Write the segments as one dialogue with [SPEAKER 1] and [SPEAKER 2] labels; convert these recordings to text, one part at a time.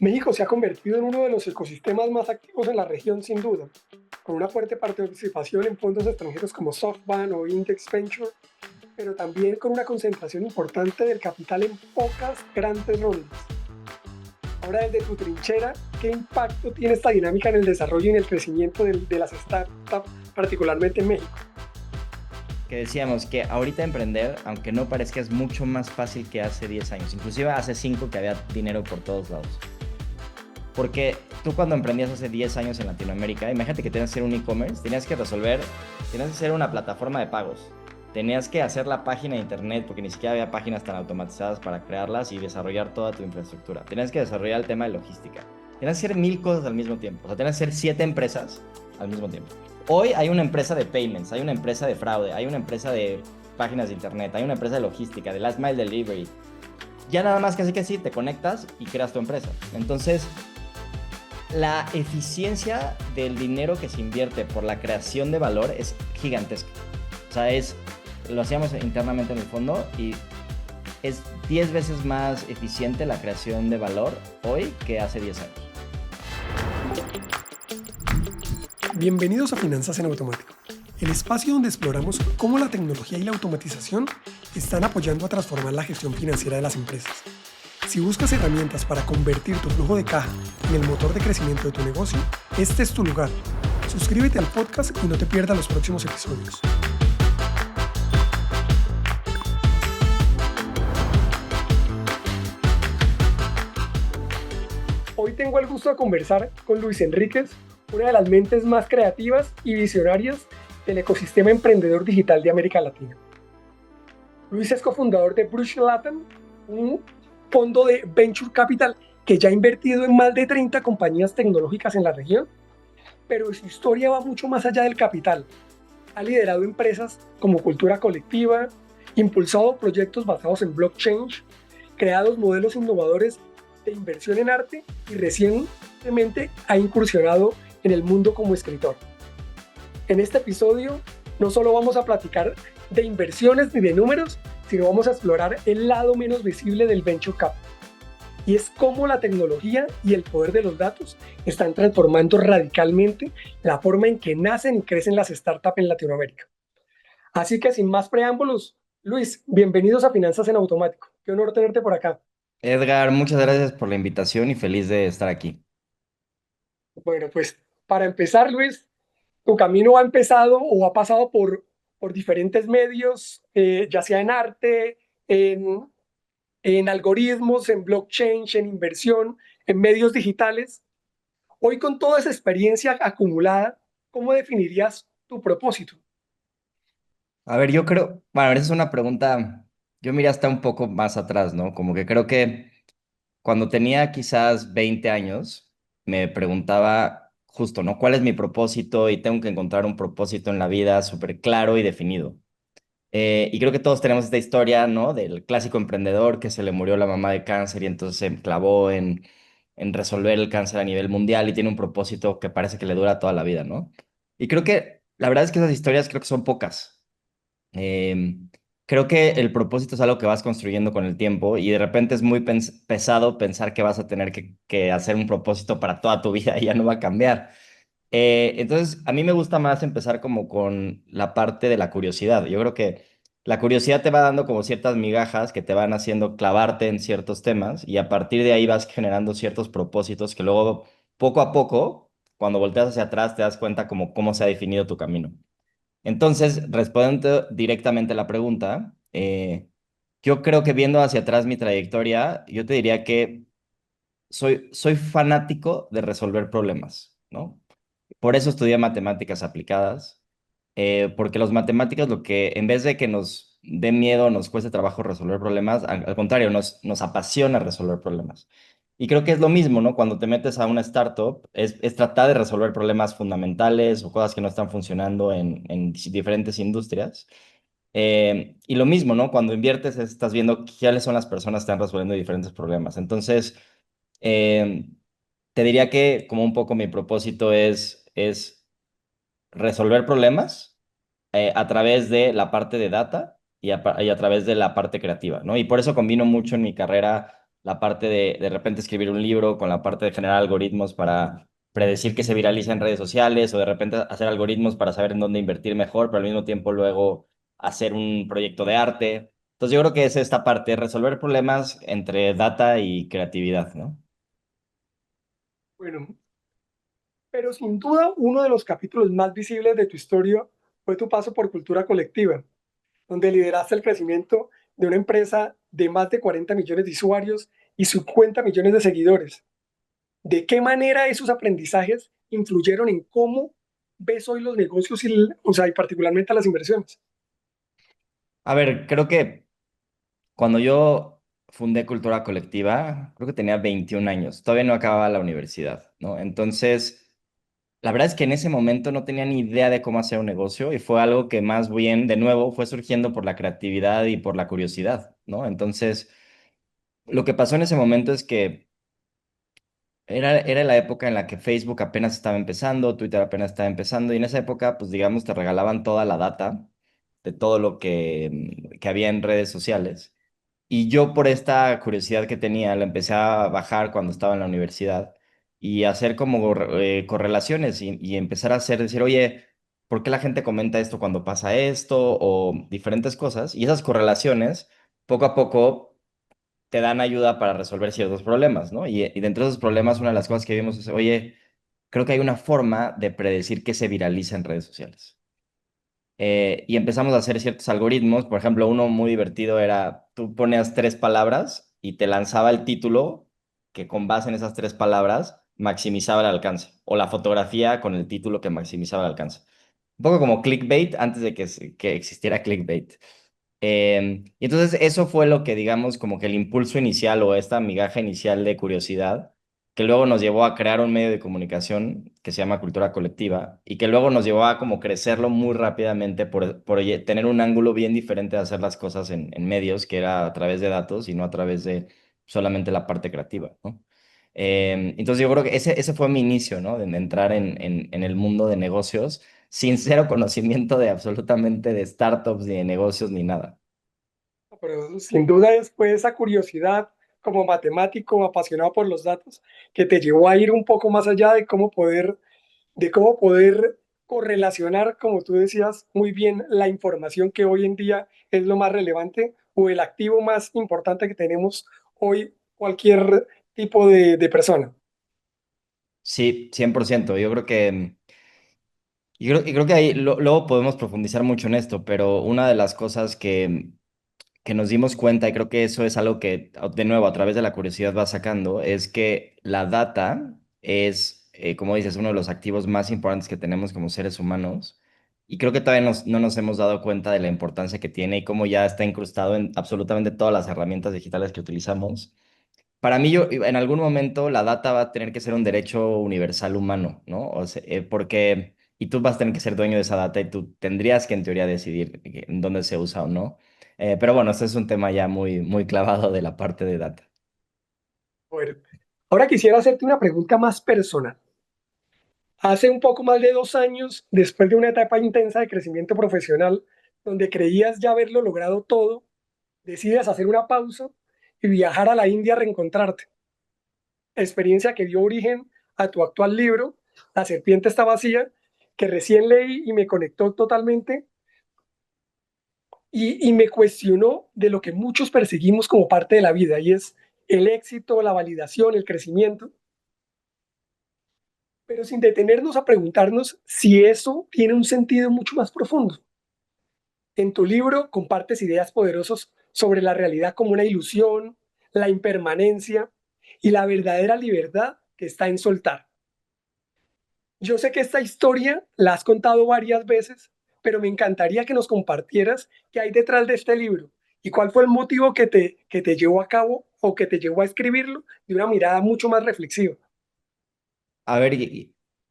[SPEAKER 1] México se ha convertido en uno de los ecosistemas más activos en la región, sin duda, con una fuerte participación en fondos extranjeros como SoftBank o Index Venture, pero también con una concentración importante del capital en pocas grandes rondas. Ahora, desde tu trinchera, ¿qué impacto tiene esta dinámica en el desarrollo y en el crecimiento de las startups, particularmente en México?
[SPEAKER 2] Que decíamos que ahorita emprender, aunque no parezca, es mucho más fácil que hace 10 años, inclusive hace 5 que había dinero por todos lados. Porque tú cuando emprendías hace 10 años en Latinoamérica, imagínate que tenías que hacer un e-commerce, tenías que hacer una plataforma de pagos, tenías que hacer la página de internet porque ni siquiera había páginas tan automatizadas para crearlas y desarrollar toda tu infraestructura. Tenías que desarrollar el tema de logística. Tenías que hacer 1000 cosas al mismo tiempo. O sea, tenías que hacer 7 empresas al mismo tiempo. Hoy hay una empresa de payments, hay una empresa de fraude, hay una empresa de páginas de internet, hay una empresa de logística, de last mile delivery. Ya nada más que así te conectas y creas tu empresa. Entonces, la eficiencia del dinero que se invierte por la creación de valor es gigantesca. O sea, lo hacíamos internamente en el fondo y es 10 veces más eficiente la creación de valor hoy que hace 10 años.
[SPEAKER 1] Bienvenidos a Finanzas en Automático, el espacio donde exploramos cómo la tecnología y la automatización están apoyando a transformar la gestión financiera de las empresas. Si buscas herramientas para convertir tu flujo de caja en el motor de crecimiento de tu negocio, este es tu lugar. Suscríbete al podcast y no te pierdas los próximos episodios. Hoy tengo el gusto de conversar con Luis Enríquez, una de las mentes más creativas y visionarias del ecosistema emprendedor digital de América Latina. Luis es cofundador de Brush Latam, un fondo de Venture Capital que ya ha invertido en más de 30 compañías tecnológicas en la región, pero su historia va mucho más allá del capital. Ha liderado empresas como Cultura Colectiva, impulsado proyectos basados en blockchain, creado modelos innovadores de inversión en arte y recientemente ha incursionado en el mundo como escritor. En este episodio no solo vamos a platicar de inversiones ni de números, sino vamos a explorar el lado menos visible del Venture Capital. Y es cómo la tecnología y el poder de los datos están transformando radicalmente la forma en que nacen y crecen las startups en Latinoamérica. Así que sin más preámbulos, Luis, bienvenidos a Finanzas en Automático. Qué honor tenerte por acá.
[SPEAKER 2] Edgar, muchas gracias por la invitación y feliz de estar aquí.
[SPEAKER 1] Bueno, pues para empezar, Luis, tu camino ha empezado o ha pasado por diferentes medios, ya sea en arte, en, en algoritmos, en blockchain, en inversión, en medios digitales. Hoy, con toda esa experiencia acumulada, ¿cómo definirías tu propósito?
[SPEAKER 2] A ver, yo creo, bueno, esa es una pregunta, yo miré hasta un poco más atrás, ¿no? Como que creo que cuando tenía quizás 20 años, me preguntaba justo, ¿no? ¿Cuál es mi propósito? Y tengo que encontrar un propósito en la vida súper claro y definido. Y creo que todos tenemos esta historia, ¿no? Del clásico emprendedor que se le murió la mamá de cáncer y entonces se clavó en resolver el cáncer a nivel mundial y tiene un propósito que parece que le dura toda la vida, ¿no? Y creo que la verdad es que esas historias creo que son pocas. Creo que el propósito es algo que vas construyendo con el tiempo y de repente es muy pesado pensar que vas a tener que hacer un propósito para toda tu vida y ya no va a cambiar. Entonces, a mí me gusta más empezar como con la parte de la curiosidad. Yo creo que la curiosidad te va dando como ciertas migajas que te van haciendo clavarte en ciertos temas y a partir de ahí vas generando ciertos propósitos que luego, poco a poco, cuando volteas hacia atrás, te das cuenta como cómo se ha definido tu camino. Entonces, respondiendo directamente a la pregunta, yo creo que viendo hacia atrás mi trayectoria, yo te diría que soy fanático de resolver problemas, ¿no? Por eso estudié matemáticas aplicadas, porque los matemáticos lo que, en vez de que nos dé miedo, nos cueste trabajo resolver problemas, al contrario, nos apasiona resolver problemas. Y creo que es lo mismo, ¿no? Cuando te metes a una startup, es tratar de resolver problemas fundamentales o cosas que no están funcionando en diferentes industrias. Y lo mismo, ¿no? Cuando inviertes, estás viendo cuáles son las personas que están resolviendo diferentes problemas. Entonces, eh, te diría que como un poco mi propósito es resolver problemas a través de la parte de data y a través de la parte creativa, ¿no? Y por eso combino mucho en mi carrera la parte de repente escribir un libro, con la parte de generar algoritmos para predecir que se viraliza en redes sociales, o de repente hacer algoritmos para saber en dónde invertir mejor, pero al mismo tiempo luego hacer un proyecto de arte. Entonces yo creo que es esta parte, resolver problemas entre data y creatividad, ¿no?
[SPEAKER 1] Bueno, pero sin duda uno de los capítulos más visibles de tu historia fue tu paso por Cultura Colectiva, donde lideraste el crecimiento de una empresa de más de 40 millones de usuarios y 50 millones de seguidores. ¿De qué manera esos aprendizajes influyeron en cómo ves hoy los negocios o sea, y particularmente las inversiones?
[SPEAKER 2] A ver, creo que cuando yo fundé Cultura Colectiva, creo que tenía 21 años, todavía no acababa la universidad, ¿no? Entonces, la verdad es que en ese momento no tenía ni idea de cómo hacer un negocio y fue algo que más bien, de nuevo, fue surgiendo por la creatividad y por la curiosidad, ¿no? Entonces, lo que pasó en ese momento es que era la época en la que Facebook apenas estaba empezando, Twitter apenas estaba empezando, y en esa época, pues digamos, te regalaban toda la data de todo lo que había en redes sociales. Y yo por esta curiosidad que tenía, la empecé a bajar cuando estaba en la universidad y hacer como correlaciones y empezar a hacer, decir, oye, ¿por qué la gente comenta esto cuando pasa esto? O diferentes cosas. Y esas correlaciones, poco a poco te dan ayuda para resolver ciertos problemas, ¿no? Y dentro de esos problemas, una de las cosas que vimos es, oye, creo que hay una forma de predecir qué se viraliza en redes sociales. Y empezamos a hacer ciertos algoritmos. Por ejemplo, uno muy divertido era, tú ponías tres palabras y te lanzaba el título que con base en esas tres palabras maximizaba el alcance, o la fotografía con el título que maximizaba el alcance. Un poco como clickbait antes de que existiera clickbait. Y entonces eso fue lo que, digamos, como que el impulso inicial o esta migaja inicial de curiosidad, que luego nos llevó a crear un medio de comunicación que se llama Cultura Colectiva y que luego nos llevó a como crecerlo muy rápidamente por tener un ángulo bien diferente de hacer las cosas en medios, que era a través de datos y no a través de solamente la parte creativa, ¿no? Entonces yo creo que ese fue mi inicio, ¿no? De entrar en el mundo de negocios sin cero conocimiento de absolutamente de startups, ni de negocios, ni nada.
[SPEAKER 1] Pero sin duda fue esa curiosidad como matemático apasionado por los datos que te llevó a ir un poco más allá de cómo poder correlacionar, como tú decías muy bien, la información que hoy en día es lo más relevante o el activo más importante que tenemos hoy cualquier tipo de persona.
[SPEAKER 2] Sí, 100%. Yo creo que, y creo que ahí luego podemos profundizar mucho en esto, pero una de las cosas que nos dimos cuenta, y creo que eso es algo que, de nuevo, a través de la curiosidad va sacando, es que la data es, como dices, uno de los activos más importantes que tenemos como seres humanos. Y creo que todavía no nos hemos dado cuenta de la importancia que tiene y cómo ya está incrustado en absolutamente todas las herramientas digitales que utilizamos. Para mí, yo, en algún momento la data va a tener que ser un derecho universal humano, ¿no? O sea, porque, y tú vas a tener que ser dueño de esa data y tú tendrías que en teoría decidir en dónde se usa o no. Pero bueno, este es un tema ya muy, muy clavado de la parte de data.
[SPEAKER 1] Bueno, ahora quisiera hacerte una pregunta más personal. Hace un poco más de 2 años, después de una etapa intensa de crecimiento profesional, donde creías ya haberlo logrado todo, decides hacer una pausa y viajar a la India a reencontrarte. Experiencia que dio origen a tu actual libro, La serpiente está vacía, que recién leí y me conectó totalmente y me cuestionó de lo que muchos perseguimos como parte de la vida, y es el éxito, la validación, el crecimiento, pero sin detenernos a preguntarnos si eso tiene un sentido mucho más profundo. En tu libro compartes ideas poderosas sobre la realidad como una ilusión, la impermanencia y la verdadera libertad que está en soltar. Yo sé que esta historia la has contado varias veces, pero me encantaría que nos compartieras qué hay detrás de este libro y cuál fue el motivo que te llevó a cabo o que te llevó a escribirlo de una mirada mucho más reflexiva.
[SPEAKER 2] A ver,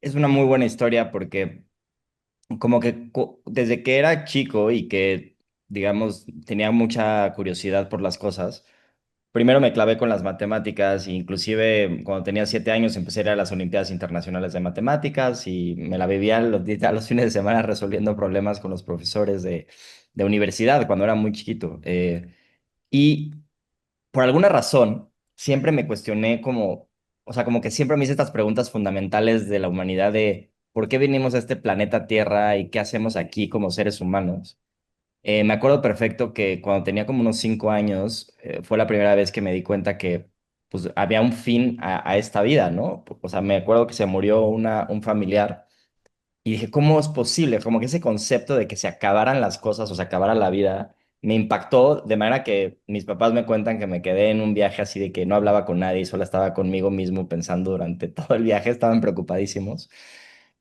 [SPEAKER 2] es una muy buena historia porque como que desde que era chico y que, digamos, tenía mucha curiosidad por las cosas. Primero me clavé con las matemáticas, e inclusive cuando tenía 7 años empecé a ir a las Olimpiadas Internacionales de Matemáticas y me la vivía a los fines de semana resolviendo problemas con los profesores de universidad cuando era muy chiquito. Y por alguna razón, siempre me cuestioné como, o sea, como que siempre me hice estas preguntas fundamentales de la humanidad de por qué vinimos a este planeta Tierra y qué hacemos aquí como seres humanos. Me acuerdo perfecto que cuando tenía como unos 5 años, fue la primera vez que me di cuenta que pues había un fin a esta vida, ¿no? O sea, me acuerdo que se murió un familiar y dije, ¿cómo es posible? Como que ese concepto de que se acabaran las cosas o se acabara la vida me impactó de manera que mis papás me cuentan que me quedé en un viaje así de que no hablaba con nadie, solo estaba conmigo mismo pensando durante todo el viaje, estaban preocupadísimos.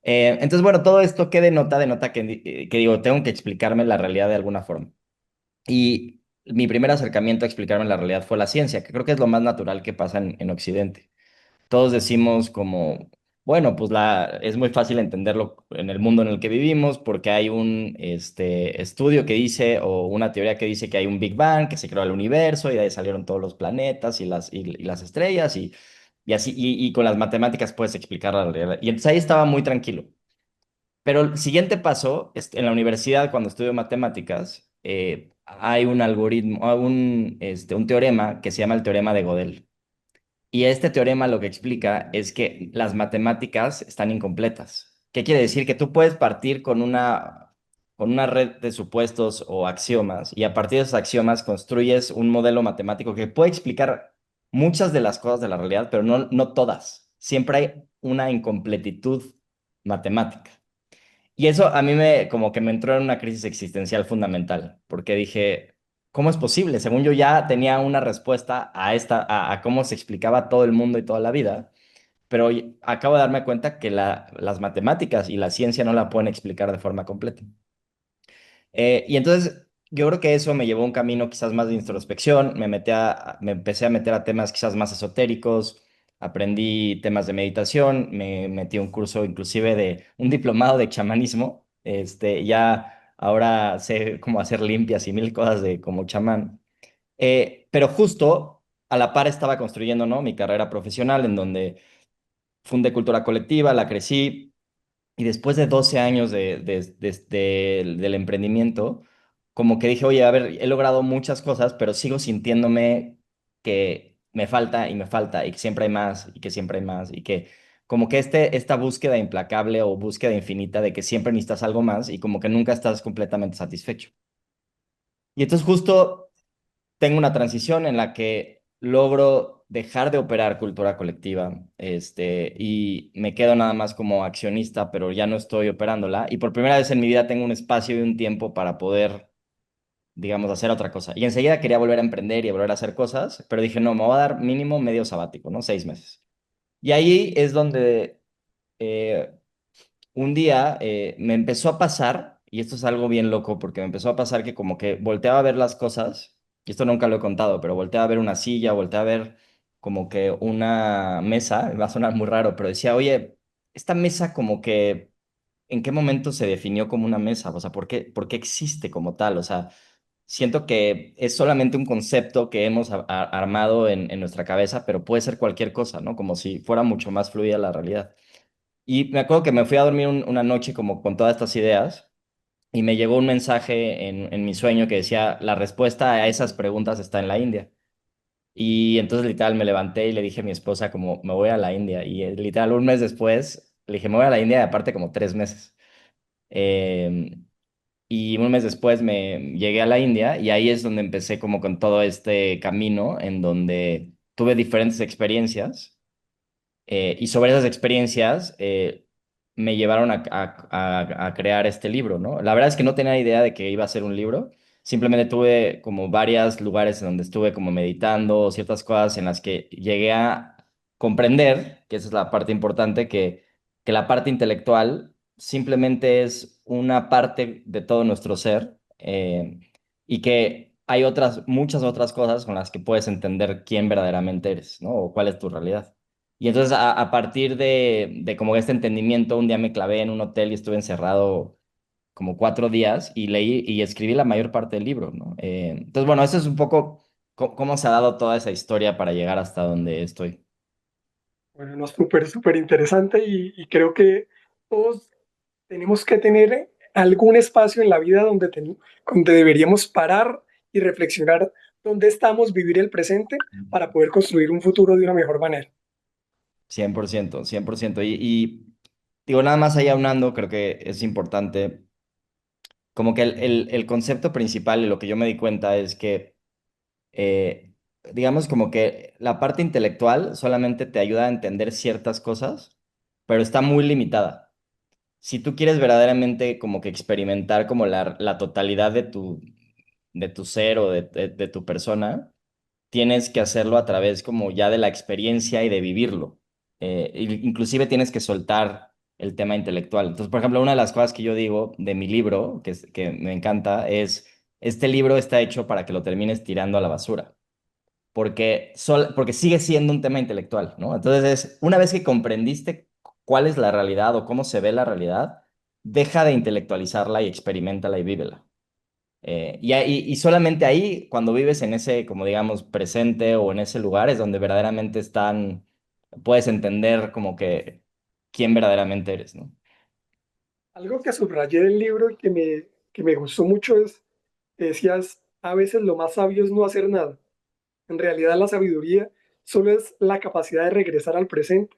[SPEAKER 2] Entonces, bueno, todo esto que denota que digo, tengo que explicarme la realidad de alguna forma. Y mi primer acercamiento a explicarme la realidad fue la ciencia, que creo que es lo más natural que pasa en Occidente. Todos decimos como, bueno, pues es muy fácil entenderlo en el mundo en el que vivimos porque hay un estudio que dice o una teoría que dice que hay un Big Bang, que se creó el universo y de ahí salieron todos los planetas y las estrellas y así, y con las matemáticas puedes explicar la realidad. Y entonces ahí estaba muy tranquilo. Pero el siguiente paso, en la universidad, cuando estudio matemáticas, hay un algoritmo, un teorema que se llama el teorema de Gödel. Y este teorema lo que explica es que las matemáticas están incompletas. ¿Qué quiere decir? Que tú puedes partir con una red de supuestos o axiomas y a partir de esos axiomas construyes un modelo matemático que puede explicar muchas de las cosas de la realidad, pero no todas. Siempre hay una incompletitud matemática. Y eso a mí como que me entró en una crisis existencial fundamental, porque dije, ¿cómo es posible? Según yo ya tenía una respuesta a cómo se explicaba todo el mundo y toda la vida, pero acabo de darme cuenta que las matemáticas y la ciencia no la pueden explicar de forma completa. Y entonces yo creo que eso me llevó a un camino quizás más de introspección, me empecé a meter a temas quizás más esotéricos, aprendí temas de meditación, me metí a un curso inclusive de un diplomado de chamanismo, ya ahora sé cómo hacer limpias y mil cosas de como chamán. Pero justo a la par estaba construyendo, ¿no? Mi carrera profesional en donde fundé Cultura Colectiva, la crecí, y después de 12 años del emprendimiento, como que dije, oye, a ver, he logrado muchas cosas, pero sigo sintiéndome que me falta y me falta y que siempre hay más y que siempre hay más y que como que esta búsqueda implacable o búsqueda infinita de que siempre necesitas algo más y como que nunca estás completamente satisfecho. Y entonces justo tengo una transición en la que logro dejar de operar cultura colectiva, y me quedo nada más como accionista, pero ya no estoy operándola. Y por primera vez en mi vida tengo un espacio y un tiempo para poder, digamos, hacer otra cosa. Y enseguida quería volver a emprender y a volver a hacer cosas, pero dije, no, me voy a dar mínimo medio sabático, ¿no? 6 meses. Y ahí es donde eh, un día me empezó a pasar, y esto es algo bien loco, porque me empezó a pasar que como que volteaba a ver las cosas, y esto nunca lo he contado, pero volteaba a ver una silla, volteaba a ver como que una mesa, va a sonar muy raro, pero decía, oye, esta mesa como que, ¿en qué momento se definió como una mesa? O sea, ¿por qué existe como tal? O sea, siento que es solamente un concepto que hemos armado en nuestra cabeza, pero puede ser cualquier cosa, ¿no? Como si fuera mucho más fluida la realidad. Y me acuerdo que me fui a dormir una noche como con todas estas ideas y me llegó un mensaje en mi sueño que decía, la respuesta a esas preguntas está en la India. Y entonces literal me levanté y le dije a mi esposa como, me voy a la India. Y literal un mes después le dije, me voy a la India y aparte como 3 meses. Y un mes después me llegué a la India y ahí es donde empecé como con todo este camino en donde tuve diferentes experiencias, y sobre esas experiencias me llevaron a crear este libro, ¿no? La verdad es que no tenía idea de que iba a ser un libro. Simplemente tuve como varios lugares en donde estuve como meditando, ciertas cosas en las que llegué a comprender, que esa es la parte importante, que la parte intelectual simplemente es una parte de todo nuestro ser, y que hay muchas otras cosas con las que puedes entender quién verdaderamente eres, ¿no? O cuál es tu realidad. Y entonces a partir de como este entendimiento, un día me clavé en un hotel y estuve encerrado como 4 días y leí y escribí la mayor parte del libro, ¿no? Entonces, bueno, eso es un poco cómo se ha dado toda esa historia para llegar hasta donde estoy.
[SPEAKER 1] Bueno, no, súper, súper interesante y creo que todos tenemos que tener algún espacio en la vida donde deberíamos parar y reflexionar dónde estamos, vivir el presente para poder construir un futuro de una mejor manera.
[SPEAKER 2] 100%, 100%. Y digo, nada más ahí aunando, creo que es importante, como que el concepto principal y lo que yo me di cuenta es que, eh, digamos, como que la parte intelectual solamente te ayuda a entender ciertas cosas, pero está muy limitada. Si tú quieres verdaderamente como que experimentar como la totalidad de tu ser o de tu persona, tienes que hacerlo a través como ya de la experiencia y de vivirlo. Inclusive tienes que soltar el tema intelectual. Entonces, por ejemplo, una de las cosas que yo digo de mi libro, que me encanta, es, este libro está hecho para que lo termines tirando a la basura, porque sigue siendo un tema intelectual, ¿no? Entonces, una vez que comprendiste cuál es la realidad o cómo se ve la realidad, deja de intelectualizarla y experimentala y vívela. Y solamente ahí, cuando vives en ese, como digamos, presente o en ese lugar, es donde verdaderamente puedes entender como que quién verdaderamente eres, ¿no?
[SPEAKER 1] Algo que subrayé del libro y que me gustó mucho es, que decías, a veces lo más sabio es no hacer nada. En realidad la sabiduría solo es la capacidad de regresar al presente,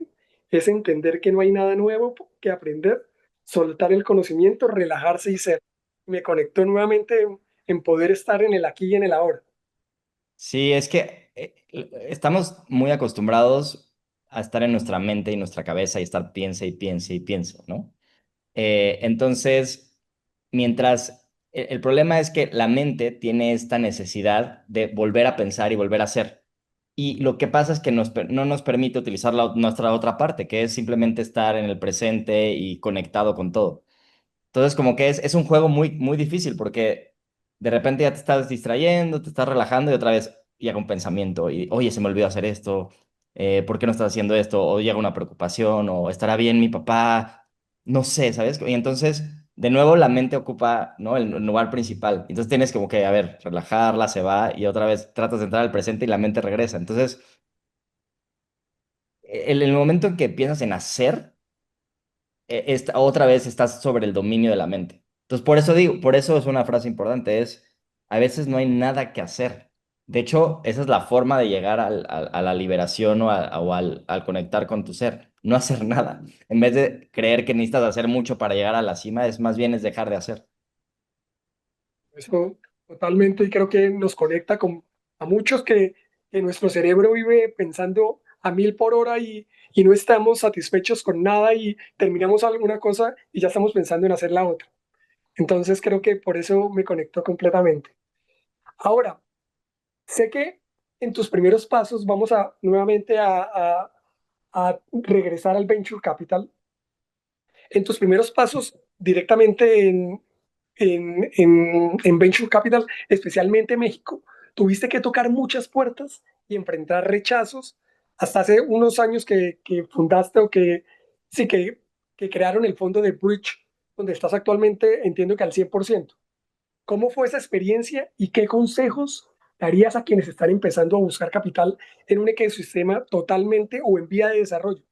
[SPEAKER 1] es entender que no hay nada nuevo que aprender, soltar el conocimiento, relajarse y ser. Me conectó nuevamente en poder estar en el aquí y en el ahora.
[SPEAKER 2] Sí, es que estamos muy acostumbrados a estar en nuestra mente y nuestra cabeza y estar piense y piense y piense, ¿no? Entonces, el problema es que la mente tiene esta necesidad de volver a pensar y volver a hacer. Y lo que pasa es que no nos permite utilizar nuestra otra parte, que es simplemente estar en el presente y conectado con todo. Entonces, como que es un juego muy, muy difícil porque de repente ya te estás distrayendo, te estás relajando y otra vez llega un pensamiento y, oye, se me olvidó hacer esto, ¿por qué no estás haciendo esto? O llega una preocupación, o estará bien mi papá, no sé, ¿sabes? Y entonces, de nuevo, la mente ocupa, ¿no? El lugar principal. Entonces tienes como que, a ver, relajarla, se va y otra vez tratas de entrar al presente y la mente regresa. Entonces, el momento en que piensas en hacer otra vez estás sobre el dominio de la mente. Entonces, por eso digo, por eso es una frase importante, a veces no hay nada que hacer. De hecho, esa es la forma de llegar a la liberación o al conectar con tu ser, no hacer nada. En vez de creer que necesitas hacer mucho para llegar a la cima, es más bien es dejar de hacer.
[SPEAKER 1] Eso totalmente, y creo que nos conecta con a muchos que nuestro cerebro vive pensando a 1000 por hora y no estamos satisfechos con nada y terminamos alguna cosa y ya estamos pensando en hacer la otra. Entonces creo que por eso me conectó completamente. Ahora, sé que en tus primeros pasos vamos a nuevamente a regresar al Venture Capital. En tus primeros pasos directamente en Venture Capital, especialmente México, tuviste que tocar muchas puertas y enfrentar rechazos hasta hace unos años que fundaste o sí, que crearon el fondo de Bridge, donde estás actualmente, entiendo que al 100%. ¿Cómo fue esa experiencia y qué consejos darías a quienes están empezando a buscar capital en un ecosistema totalmente o en vía de desarrollo?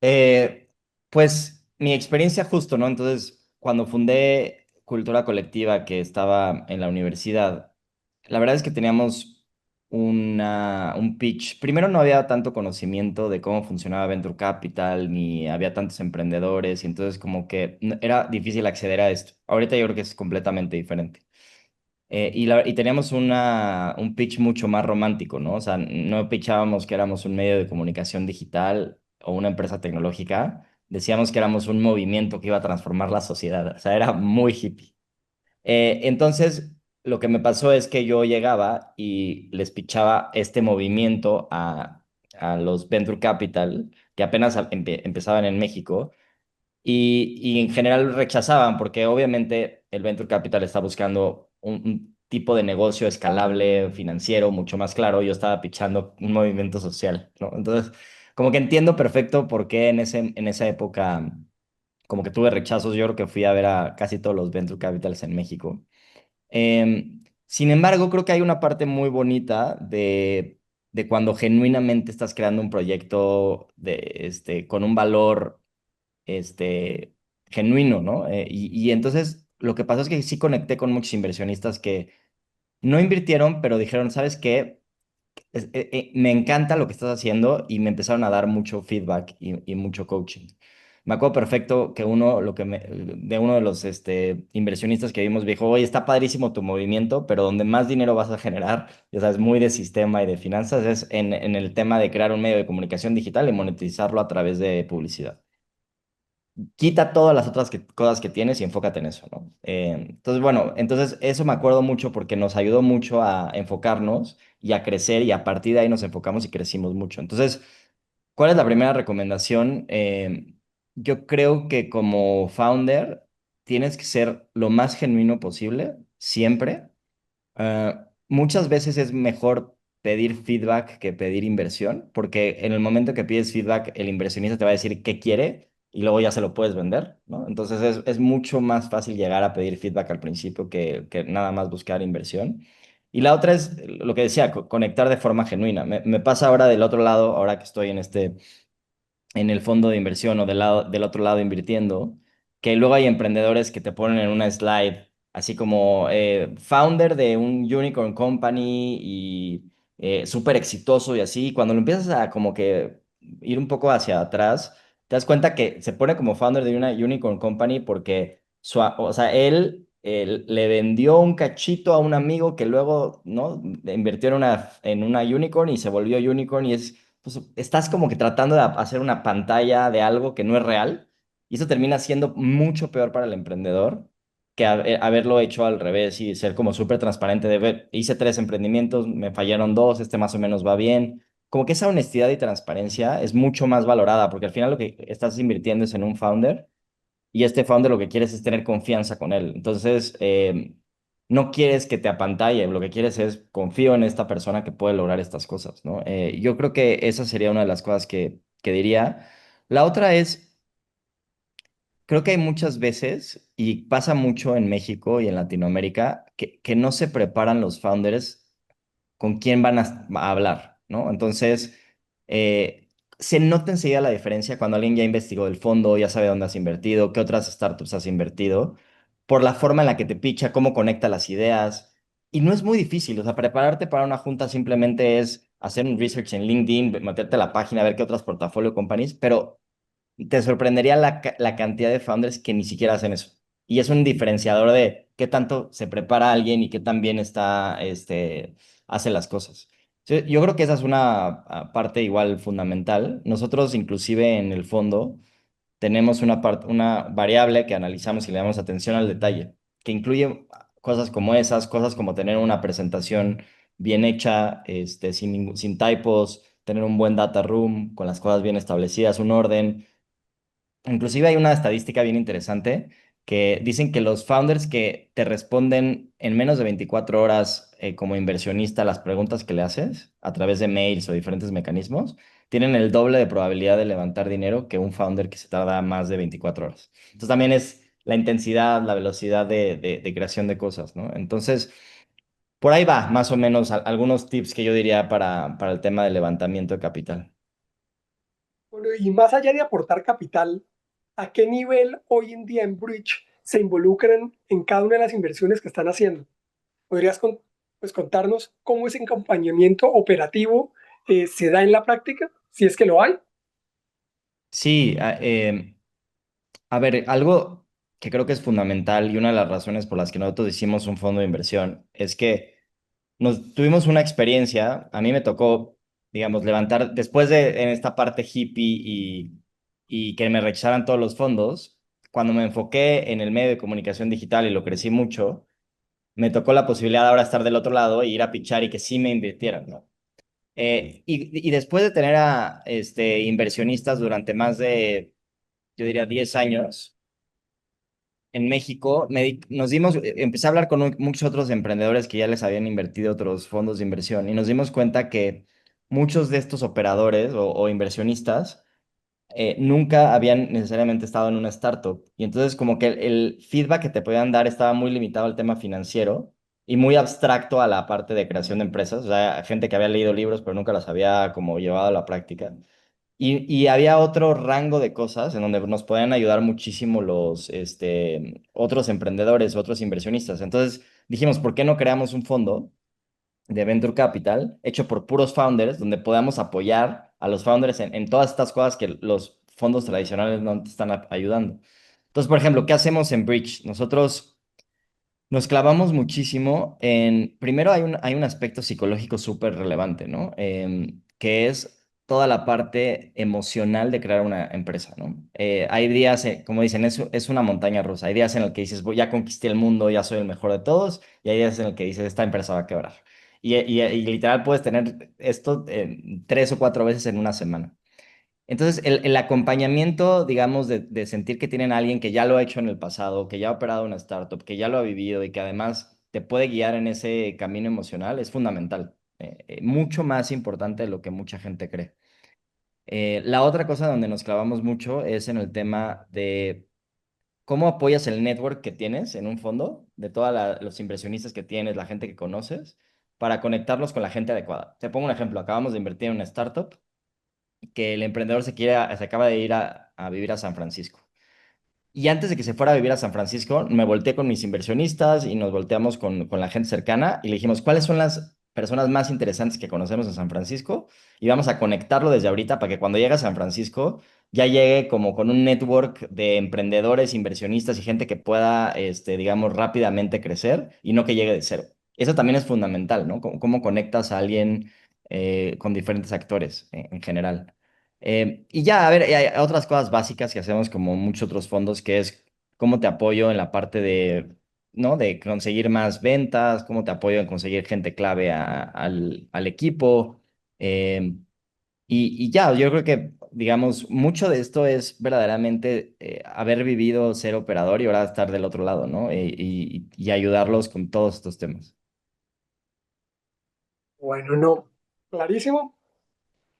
[SPEAKER 2] Eh, pues mi experiencia justo, ¿no? Entonces, cuando fundé Cultura Colectiva, que estaba en la universidad, la verdad es que teníamos un pitch. Primero no había tanto conocimiento de cómo funcionaba Venture Capital, ni había tantos emprendedores, y entonces como que era difícil acceder a esto. Ahorita yo creo que es completamente diferente. Y teníamos un pitch mucho más romántico, ¿no? O sea, no pitchábamos que éramos un medio de comunicación digital o una empresa tecnológica, decíamos que éramos un movimiento que iba a transformar la sociedad, o sea, era muy hippie. Entonces, lo que me pasó es que yo llegaba y les pitchaba este movimiento a los Venture Capital, que apenas empezaban en México, y en general rechazaban porque obviamente el venture capital está buscando un tipo de negocio escalable, financiero, mucho más claro. Yo estaba pitchando un movimiento social, ¿no? Entonces, como que entiendo perfecto por qué en esa época como que tuve rechazos. Yo creo que fui a ver a casi todos los venture capitals en México. Sin embargo, creo que hay una parte muy bonita de cuando genuinamente estás creando un proyecto con un valor este, genuino, ¿no? Y entonces lo que pasó es que sí conecté con muchos inversionistas que No invirtieron, pero dijeron, ¿sabes qué? Me encanta lo que estás haciendo y me empezaron a dar mucho feedback y mucho coaching. Me acuerdo perfecto que de uno de los inversionistas que vimos dijo, oye, está padrísimo tu movimiento, pero donde más dinero vas a generar, ya sabes, muy de sistema y de finanzas, es en el tema de crear un medio de comunicación digital y monetizarlo a través de publicidad. Quita todas las otras cosas que tienes y enfócate en eso, ¿no? Entonces, bueno, entonces eso me acuerdo mucho porque nos ayudó mucho a enfocarnos y a crecer y a partir de ahí nos enfocamos y crecimos mucho. Entonces, ¿cuál es la primera recomendación? Yo creo que como founder tienes que ser lo más genuino posible, siempre. Muchas veces es mejor pedir feedback que pedir inversión, porque en el momento que pides feedback, el inversionista te va a decir qué quiere y luego ya se lo puedes vender, ¿no? Entonces es mucho más fácil llegar a pedir feedback al principio que nada más buscar inversión. Y la otra es lo que decía, conectar de forma genuina. Me pasa ahora del otro lado, ahora que estoy en el fondo de inversión o del otro lado invirtiendo, que luego hay emprendedores que te ponen en una slide, así como founder de un unicorn company y súper exitoso y así, cuando lo empiezas a como que ir un poco hacia atrás, te das cuenta que se pone como founder de una unicorn company porque, o sea, él le vendió un cachito a un amigo que luego, ¿no? Invirtió en una unicorn y se volvió unicorn y pues estás como que tratando de hacer una pantalla de algo que no es real y eso termina siendo mucho peor para el emprendedor que haberlo hecho al revés y ser como súper transparente de ver, hice 3 emprendimientos, me fallaron 2, este más o menos va bien. Como que esa honestidad y transparencia es mucho más valorada porque al final lo que estás invirtiendo es en un founder y este founder lo que quieres es tener confianza con él. Entonces, no quieres que te apantalle, lo que quieres es confío en esta persona que puede lograr estas cosas, ¿no? Yo creo que esa sería una de las cosas que diría. La otra es, creo que hay muchas veces, y pasa mucho en México y en Latinoamérica, que no se preparan los founders con quién van a hablar, ¿no? Entonces, se nota enseguida la diferencia cuando alguien ya investigó el fondo, ya sabe dónde has invertido, qué otras startups has invertido, por la forma en la que te picha, cómo conecta las ideas. Y no es muy difícil, o sea, prepararte para una junta simplemente es hacer un research en LinkedIn, meterte a la página, ver qué otras portafolio companies, pero te sorprendería la cantidad de founders que ni siquiera hacen eso. Y es un diferenciador de qué tanto se prepara alguien y qué tan bien hace las cosas. Yo creo que esa es una parte igual fundamental. Nosotros inclusive en el fondo tenemos una variable que analizamos y le damos atención al detalle, que incluye cosas como esas, cosas como tener una presentación bien hecha, sin typos, tener un buen data room, con las cosas bien establecidas, un orden. Inclusive hay una estadística bien interesante que dicen que los founders que te responden en menos de 24 horas como inversionista las preguntas que le haces a través de mails o diferentes mecanismos, tienen el doble de probabilidad de levantar dinero que un founder que se tarda más de 24 horas. Entonces también es la intensidad, la velocidad de creación de cosas, ¿no? Entonces, por ahí va más o menos algunos tips que yo diría para el tema del levantamiento de capital.
[SPEAKER 1] Bueno, y más allá de aportar capital, ¿a qué nivel hoy en día en Bridge se involucran en cada una de las inversiones que están haciendo? ¿Podrías pues, contarnos cómo ese acompañamiento operativo se da en la práctica, si es que lo hay?
[SPEAKER 2] Sí, a ver, algo que creo que es fundamental y una de las razones por las que nosotros hicimos un fondo de inversión es que nos tuvimos una experiencia, a mí me tocó, digamos, levantar, después de en esta parte hippie y que me rechazaran todos los fondos, cuando me enfoqué en el medio de comunicación digital y lo crecí mucho, me tocó la posibilidad de ahora estar del otro lado e ir a pichar y que sí me invirtieran, ¿no? Y después de tener a inversionistas durante más de, yo diría, 10 años, en México, empecé a hablar con muchos otros emprendedores que ya les habían invertido otros fondos de inversión y nos dimos cuenta que muchos de estos operadores o inversionistas nunca habían necesariamente estado en una startup y entonces como que el feedback que te podían dar estaba muy limitado al tema financiero y muy abstracto a la parte de creación de empresas, o sea, gente que había leído libros pero nunca las había como llevado a la práctica. Y había otro rango de cosas en donde nos podían ayudar muchísimo los otros emprendedores, otros inversionistas. Entonces dijimos, ¿por qué no creamos un fondo de Venture Capital hecho por puros founders, donde podamos apoyar a los founders en todas estas cosas que los fondos tradicionales no te están ayudando? Entonces, por ejemplo, ¿qué hacemos en Bridge? Nosotros nos clavamos muchísimo en, primero hay un aspecto psicológico súper relevante, ¿no? Que es toda la parte emocional de crear una empresa, ¿no? Hay días, como dicen, es una montaña rusa. Hay días en el que dices, ya conquisté el mundo, ya soy el mejor de todos, y hay días en el que dices, esta empresa va a quebrar. Y literal puedes tener esto tres o cuatro veces en una semana. Entonces, el acompañamiento, digamos, de sentir que tienen a alguien que ya lo ha hecho en el pasado, que ya ha operado una startup, que ya lo ha vivido y que además te puede guiar en ese camino emocional es fundamental. Mucho más importante de lo que mucha gente cree. La otra cosa donde nos clavamos mucho es en el tema de cómo apoyas el network que tienes en un fondo, de todos los inversionistas que tienes, la gente que conoces, para conectarlos con la gente adecuada. Te pongo un ejemplo. Acabamos de invertir en una startup que el emprendedor se acaba de ir a vivir a San Francisco. Y antes de que se fuera a vivir a San Francisco, me volteé con mis inversionistas y nos volteamos con la gente cercana y le dijimos, ¿cuáles son las personas más interesantes que conocemos en San Francisco? Y vamos a conectarlo desde ahorita para que cuando llegue a San Francisco ya llegue como con un network de emprendedores, inversionistas y gente que pueda, digamos, rápidamente crecer y no que llegue de cero. Eso también es fundamental, ¿no? Cómo conectas a alguien con diferentes actores en general. Y ya, a ver, hay otras cosas básicas que hacemos como muchos otros fondos, que es cómo te apoyo en la parte de, ¿no? De conseguir más ventas, cómo te apoyo en conseguir gente clave al equipo. eh, y ya, yo creo que, digamos, mucho de esto es verdaderamente haber vivido ser operador y ahora estar del otro lado, ¿no? Y ayudarlos con todos estos temas.
[SPEAKER 1] Bueno, no, clarísimo.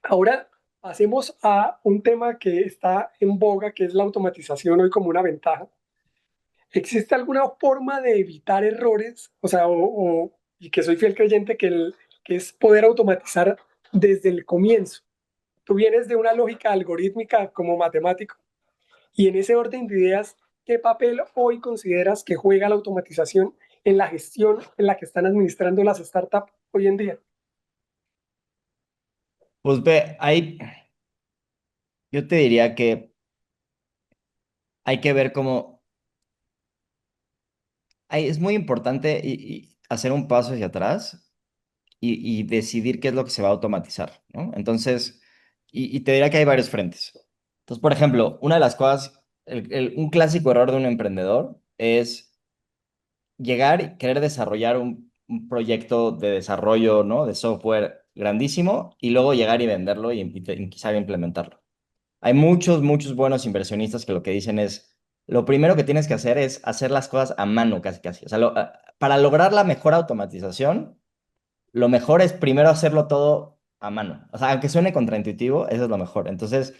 [SPEAKER 1] Ahora pasemos a un tema que está en boga, que es la automatización hoy como una ventaja. ¿Existe alguna forma de evitar errores? O sea, y que soy fiel creyente que es poder automatizar desde el comienzo. Tú vienes de una lógica algorítmica como matemático y en ese orden de ideas, ¿qué papel hoy consideras que juega la automatización en la gestión en la que están administrando las startups hoy en día?
[SPEAKER 2] Pues ve, yo te diría que hay que ver cómo, es muy importante y hacer un paso hacia atrás y decidir qué es lo que se va a automatizar, ¿no? Entonces, y te diría que hay varios frentes. Entonces, por ejemplo, una de las cosas, un clásico error de un emprendedor es llegar y querer desarrollar un proyecto de desarrollo, ¿no? De software grandísimo y luego llegar y venderlo y quizá implementarlo. Hay muchos buenos inversionistas que lo que dicen es, lo primero que tienes que hacer es hacer las cosas a mano, casi casi. O sea, para lograr la mejor automatización, lo mejor es primero hacerlo todo a mano. O sea, aunque suene contraintuitivo, eso es lo mejor. Entonces,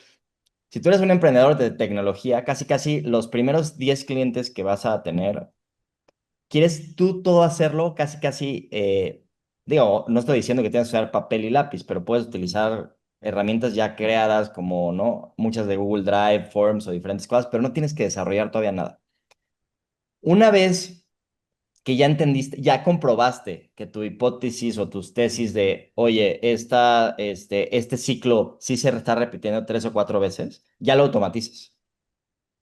[SPEAKER 2] si tú eres un emprendedor de tecnología, casi casi los primeros 10 clientes que vas a tener, quieres tú todo hacerlo casi casi, digo, no estoy diciendo que tienes que usar papel y lápiz, pero puedes utilizar herramientas ya creadas como, ¿no? Muchas de Google Drive, Forms o diferentes cosas, pero no tienes que desarrollar todavía nada. Una vez que ya entendiste, ya comprobaste que tu hipótesis o tus tesis de, oye, este ciclo sí se está repitiendo tres o cuatro veces, ya lo automatizas.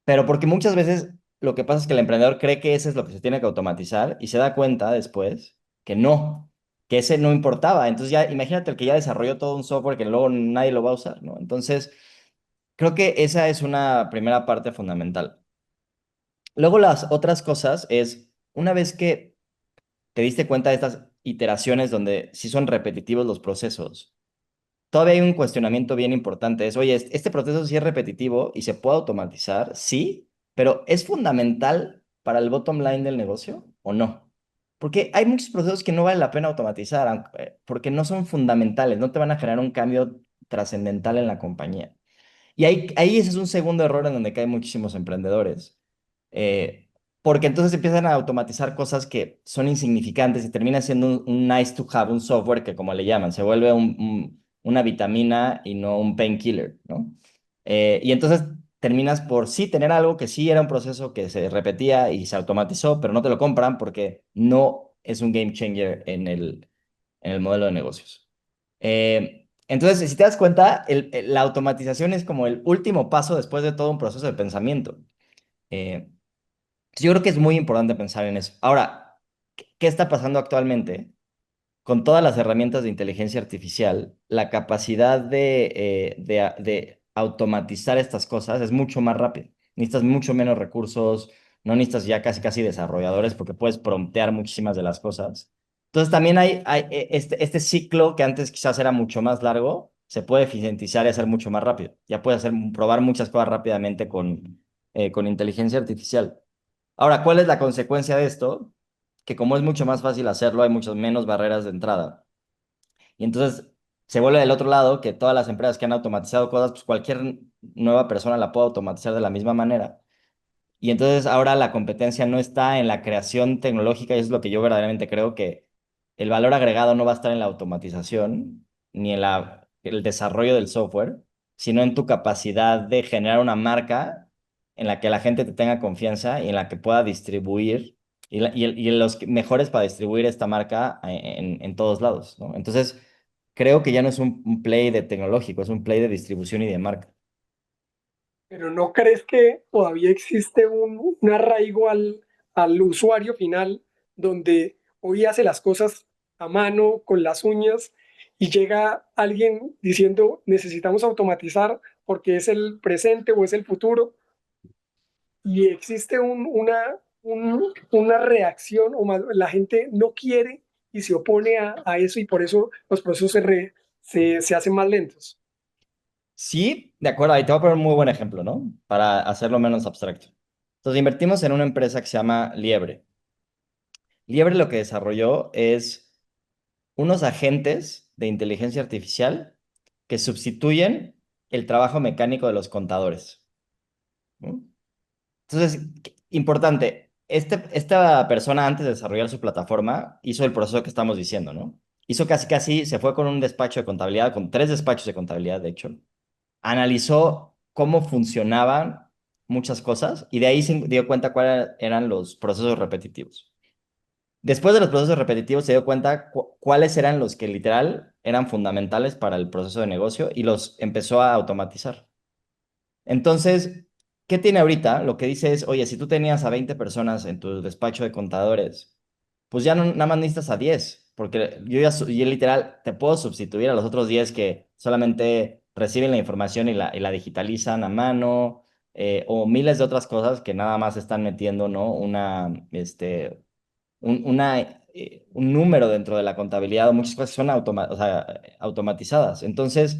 [SPEAKER 2] Pero porque muchas veces lo que pasa es que el emprendedor cree que ese es lo que se tiene que automatizar y se da cuenta después que ese no importaba. Entonces ya imagínate el que ya desarrolló todo un software que luego nadie lo va a usar, ¿no? Entonces, creo que esa es una primera parte fundamental. Luego las otras cosas es, una vez que te diste cuenta de estas iteraciones donde sí son repetitivos los procesos, todavía hay un cuestionamiento bien importante. Es, oye, este proceso sí es repetitivo y se puede automatizar, sí, pero ¿es fundamental para el bottom line del negocio o no? Porque hay muchos procesos que no vale la pena automatizar, porque no son fundamentales, no te van a generar un cambio trascendental en la compañía. Y ahí ese es un segundo error en donde caen muchísimos emprendedores. Eh, Porque entonces empiezan a automatizar cosas que son insignificantes y termina siendo un nice to have, un software que como le llaman, se vuelve una vitamina y no un painkiller, ¿no? Y entonces terminas por sí tener algo que sí era un proceso que se repetía y se automatizó, pero no te lo compran porque no es un game changer en el modelo de negocios. Entonces, si te das cuenta, la automatización es como el último paso después de todo un proceso de pensamiento. Eh, yo creo que es muy importante pensar en eso. Ahora, ¿qué está pasando actualmente? Con todas las herramientas de inteligencia artificial, la capacidad de automatizar estas cosas es mucho más rápida. Necesitas mucho menos recursos, no necesitas ya casi casi desarrolladores porque puedes promptear muchísimas de las cosas. Entonces también hay este ciclo que antes quizás era mucho más largo, se puede eficientizar y hacer mucho más rápido. Ya puedes probar muchas cosas rápidamente con inteligencia artificial. Ahora, ¿cuál es la consecuencia de esto? Que como es mucho más fácil hacerlo, hay muchas menos barreras de entrada. Y entonces se vuelve del otro lado que todas las empresas que han automatizado cosas, pues cualquier nueva persona la puede automatizar de la misma manera. Y entonces ahora la competencia no está en la creación tecnológica, y eso es lo que yo verdaderamente creo que el valor agregado no va a estar en la automatización ni en el desarrollo del software, sino en tu capacidad de generar una marca en la que la gente te tenga confianza y en la que pueda distribuir y los mejores para distribuir esta marca en todos lados, ¿no? Entonces, creo que ya no es un play de tecnológico, es un play de distribución y de marca.
[SPEAKER 1] Pero ¿no crees que todavía existe un arraigo al usuario final donde hoy hace las cosas a mano, con las uñas, y llega alguien diciendo necesitamos automatizar porque es el presente o es el futuro? Y existe una reacción, o más, la gente no quiere y se opone a eso y por eso los procesos se hacen más lentos.
[SPEAKER 2] Sí, de acuerdo, ahí te voy a poner un muy buen ejemplo, ¿no? Para hacerlo menos abstracto. Entonces, invertimos en una empresa que se llama Liebre. Liebre lo que desarrolló es unos agentes de inteligencia artificial que sustituyen el trabajo mecánico de los contadores, ¿no? Entonces, importante, esta persona antes de desarrollar su plataforma hizo el proceso que estamos diciendo, ¿no? Hizo casi casi, se fue con un despacho de contabilidad, con tres despachos de contabilidad, de hecho, analizó cómo funcionaban muchas cosas y de ahí se dio cuenta cuáles eran los procesos repetitivos. Después de los procesos repetitivos se dio cuenta cuáles eran los que literal eran fundamentales para el proceso de negocio y los empezó a automatizar. Entonces, ¿qué tiene ahorita? Lo que dice es, oye, si tú tenías a 20 personas en tu despacho de contadores, pues ya no, nada más necesitas a 10 porque yo literal te puedo sustituir a los otros 10 que solamente reciben la información y la digitalizan a mano, o miles de otras cosas que nada más están metiendo, ¿no? Un número dentro de la contabilidad, o muchas cosas son o sea, automatizadas. Entonces,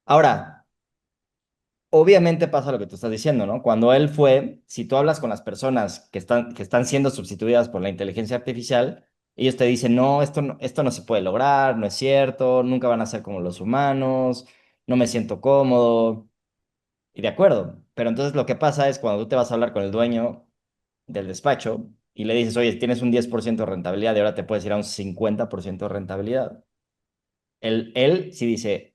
[SPEAKER 2] ahora, obviamente pasa lo que tú estás diciendo, ¿no? Cuando él fue, si tú hablas con las personas que están siendo sustituidas por la inteligencia artificial, ellos te dicen, no, esto no se puede lograr, no es cierto, nunca van a ser como los humanos, no me siento cómodo. Y de acuerdo, pero entonces lo que pasa es cuando tú te vas a hablar con el dueño del despacho y le dices, oye, tienes un 10% de rentabilidad y ahora te puedes ir a un 50% de rentabilidad. Él sí dice,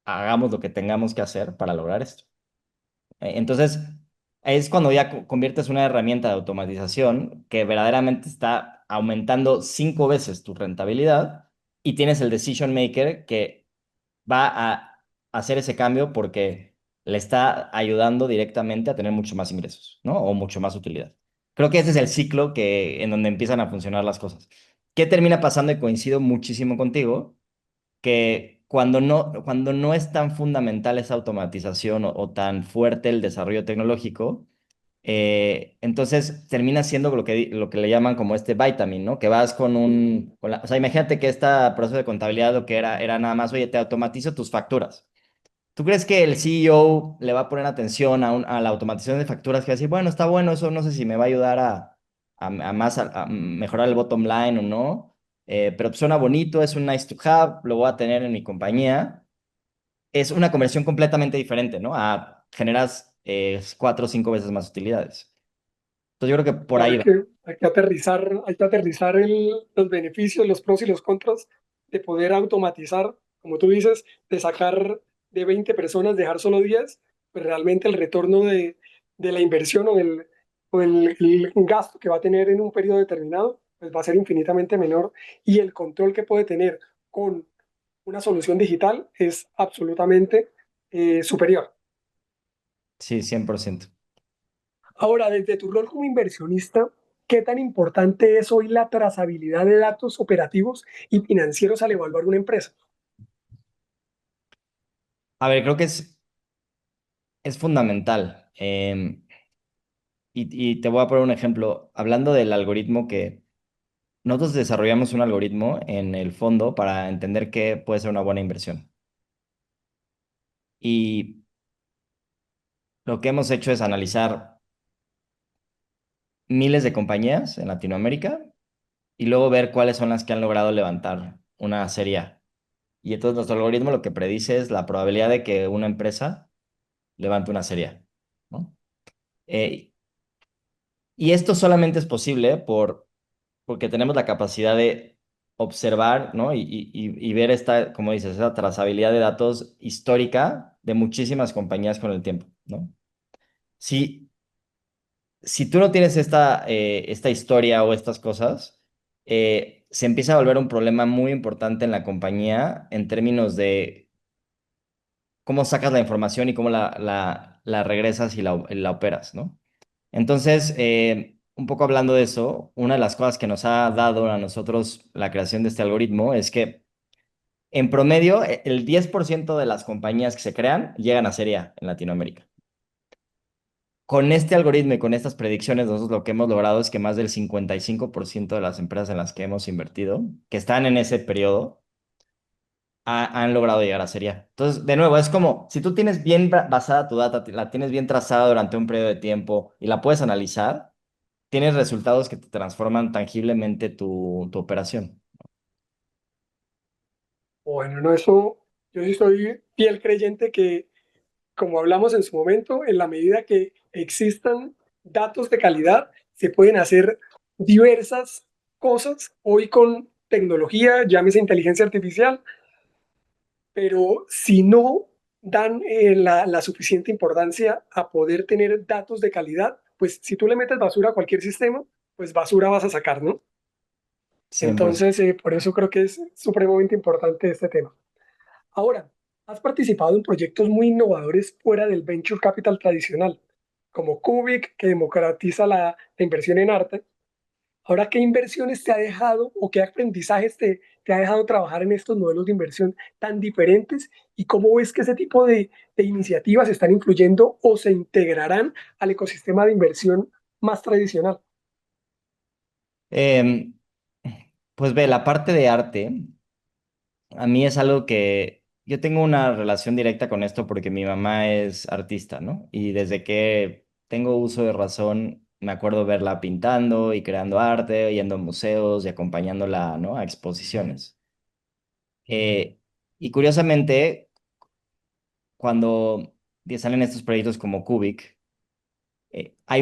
[SPEAKER 2] hagamos lo que tengamos que hacer para lograr esto. Entonces, es cuando ya conviertes una herramienta de automatización que verdaderamente está aumentando 5 veces tu rentabilidad y tienes el decision maker que va a hacer ese cambio porque le está ayudando directamente a tener mucho más ingresos, ¿no? O mucho más utilidad. Creo que ese es el ciclo en donde empiezan a funcionar las cosas. ¿Qué termina pasando? Y coincido muchísimo contigo que cuando no es tan fundamental esa automatización o tan fuerte el desarrollo tecnológico, entonces termina siendo lo que le llaman como este vitamin, ¿no? Que vas o sea, imagínate que este proceso de contabilidad lo que era nada más, oye, te automatizo tus facturas. ¿Tú crees que el CEO le va a poner atención a la automatización de facturas que va a decir, bueno, está bueno, eso no sé si me va a ayudar a mejorar el bottom line o no, pero suena bonito, es un nice to have, lo voy a tener en mi compañía? Es una conversión completamente diferente, ¿no? Generas 4 o 5 veces más utilidades. Entonces yo creo que por
[SPEAKER 1] Claro,
[SPEAKER 2] ahí va.
[SPEAKER 1] hay que aterrizar los beneficios, los pros y los contras de poder automatizar como tú dices, de sacar de 20 personas, dejar solo 10, pues realmente el retorno de la inversión o el gasto que va a tener en un periodo determinado, pues va a ser infinitamente menor y el control que puede tener con una solución digital es absolutamente superior.
[SPEAKER 2] Sí, 100%.
[SPEAKER 1] Ahora, desde tu rol como inversionista, ¿qué tan importante es hoy la trazabilidad de datos operativos y financieros al evaluar una empresa?
[SPEAKER 2] A ver, creo que es fundamental. Y te voy a poner un ejemplo. Hablando del algoritmo que nosotros desarrollamos un algoritmo en el fondo para entender qué puede ser una buena inversión. Y lo que hemos hecho es analizar miles de compañías en Latinoamérica y luego ver cuáles son las que han logrado levantar una serie A. Y entonces nuestro algoritmo lo que predice es la probabilidad de que una empresa levante una serie A, ¿no? Eh, y esto solamente es posible porque tenemos la capacidad de observar, ¿no? Y ver esta, como dices, esa trazabilidad de datos histórica de muchísimas compañías con el tiempo, ¿no? Si, si tú no tienes esta historia o estas cosas, se empieza a volver un problema muy importante en la compañía en términos de cómo sacas la información y cómo la regresas y la operas, ¿no? Entonces, un poco hablando de eso, una de las cosas que nos ha dado a nosotros la creación de este algoritmo es que en promedio el 10% de las compañías que se crean llegan a Serie A en Latinoamérica. Con este algoritmo y con estas predicciones, nosotros lo que hemos logrado es que más del 55% de las empresas en las que hemos invertido, que están en ese periodo, han logrado llegar a Serie A. Entonces, de nuevo, es como si tú tienes bien basada tu data, la tienes bien trazada durante un periodo de tiempo y la puedes analizar, tienes resultados que te transforman tangiblemente tu operación.
[SPEAKER 1] Bueno, no, eso yo sí soy fiel creyente que, como hablamos en su momento, en la medida que existan datos de calidad, se pueden hacer diversas cosas hoy con tecnología, llámese inteligencia artificial, pero si no dan la suficiente importancia a poder tener datos de calidad, pues si tú le metes basura a cualquier sistema, pues basura vas a sacar, ¿no?
[SPEAKER 2] 100%.
[SPEAKER 1] Entonces, por eso creo que es supremamente importante este tema. Ahora, has participado en proyectos muy innovadores fuera del venture capital tradicional, como Cubic, que democratiza la inversión en arte. Ahora, ¿qué inversiones te ha dejado o qué aprendizajes te ha dejado trabajar en estos modelos de inversión tan diferentes? ¿Y cómo ves que ese tipo de iniciativas están influyendo o se integrarán al ecosistema de inversión más tradicional?
[SPEAKER 2] Em, pues ve, la parte de arte, a mí es algo que yo tengo una relación directa con esto porque mi mamá es artista, ¿no? Y desde que tengo uso de razón, me acuerdo verla pintando y creando arte, yendo a museos y acompañándola, ¿no? A exposiciones. Eh, y curiosamente, cuando salen estos proyectos como Cubic, hay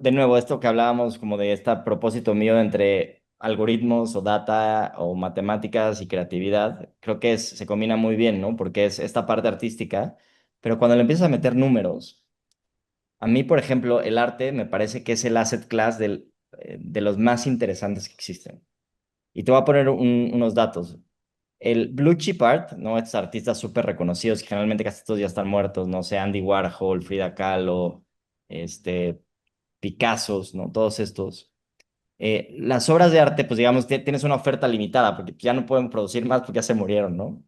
[SPEAKER 2] de nuevo, esto que hablábamos como de este propósito mío entre algoritmos o data o matemáticas y creatividad, creo que se combina muy bien, ¿no? Porque es esta parte artística, pero cuando le empiezas a meter números, a mí, por ejemplo, el arte me parece que es el asset class de los más interesantes que existen. Y te voy a poner unos datos. El Blue Chip Art, ¿no? Estos artistas súper reconocidos, que generalmente casi todos ya están muertos, no sé, Andy Warhol, Frida Kahlo, este, Picassos, ¿no? Todos estos. Las obras de arte, pues digamos, tienes una oferta limitada, porque ya no pueden producir más porque ya se murieron, ¿no?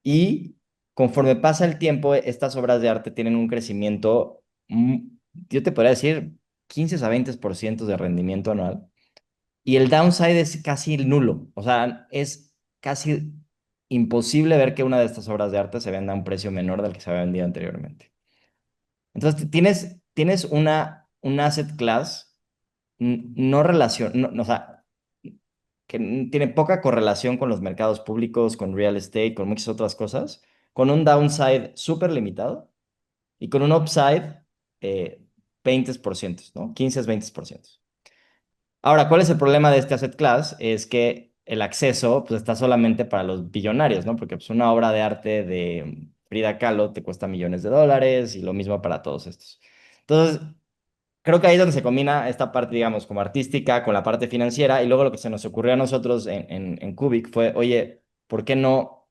[SPEAKER 2] Y conforme pasa el tiempo, estas obras de arte tienen un crecimiento, yo te podría decir, 15 a 20% de rendimiento anual. Y el downside es casi nulo. O sea, es casi imposible ver que una de estas obras de arte se venda a un precio menor del que se había vendido anteriormente. Entonces, tienes un asset class no relación, o sea, que tiene poca correlación con los mercados públicos, con real estate, con muchas otras cosas, con un downside súper limitado y con un upside 20%, ¿no? 15-20%. Ahora, ¿cuál es el problema de este asset class? Es que el acceso pues está solamente para los billonarios, ¿no? Porque pues una obra de arte de Frida Kahlo te cuesta millones de dólares y lo mismo para todos estos. Entonces, creo que ahí es donde se combina esta parte, digamos, como artística con la parte financiera y luego lo que se nos ocurrió a nosotros en Cubic fue, oye, ¿por qué no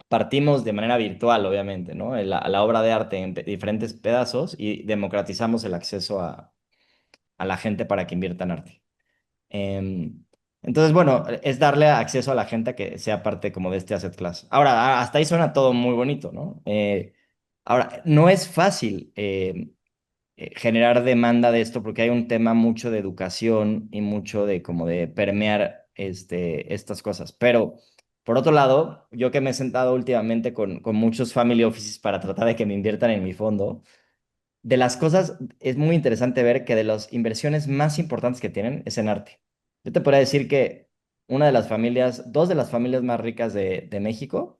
[SPEAKER 2] partimos de manera virtual, obviamente, ¿no? La obra de arte en diferentes pedazos y democratizamos el acceso a la gente para que invierta en arte. Em, entonces, bueno, es darle acceso a la gente a que sea parte como de este asset class. Ahora, hasta ahí suena todo muy bonito, ¿no? Ahora, no es fácil generar demanda de esto porque hay un tema mucho de educación y mucho de como de permear estas cosas. Pero, por otro lado, yo que me he sentado últimamente con muchos family offices para tratar de que me inviertan en mi fondo, de las cosas, es muy interesante ver que de las inversiones más importantes que tienen es en arte. Yo te podría decir que una de las familias, dos de las familias más ricas de México,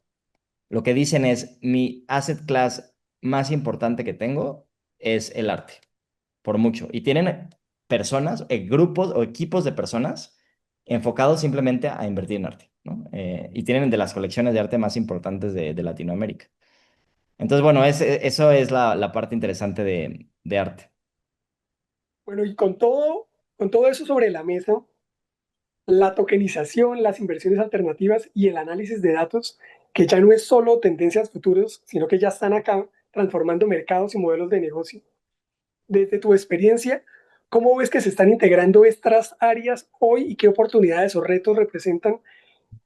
[SPEAKER 2] lo que dicen es, mi asset class más importante que tengo es el arte, por mucho. Y tienen personas, grupos o equipos de personas enfocados simplemente a invertir en arte, ¿no? Y tienen de las colecciones de arte más importantes de Latinoamérica. Entonces, bueno, eso es la parte interesante de arte.
[SPEAKER 1] Bueno, y con todo eso sobre la mesa, la tokenización, las inversiones alternativas y el análisis de datos, que ya no es solo tendencias futuras, sino que ya están acá transformando mercados y modelos de negocio. Desde tu experiencia, ¿cómo ves que se están integrando estas áreas hoy y qué oportunidades o retos representan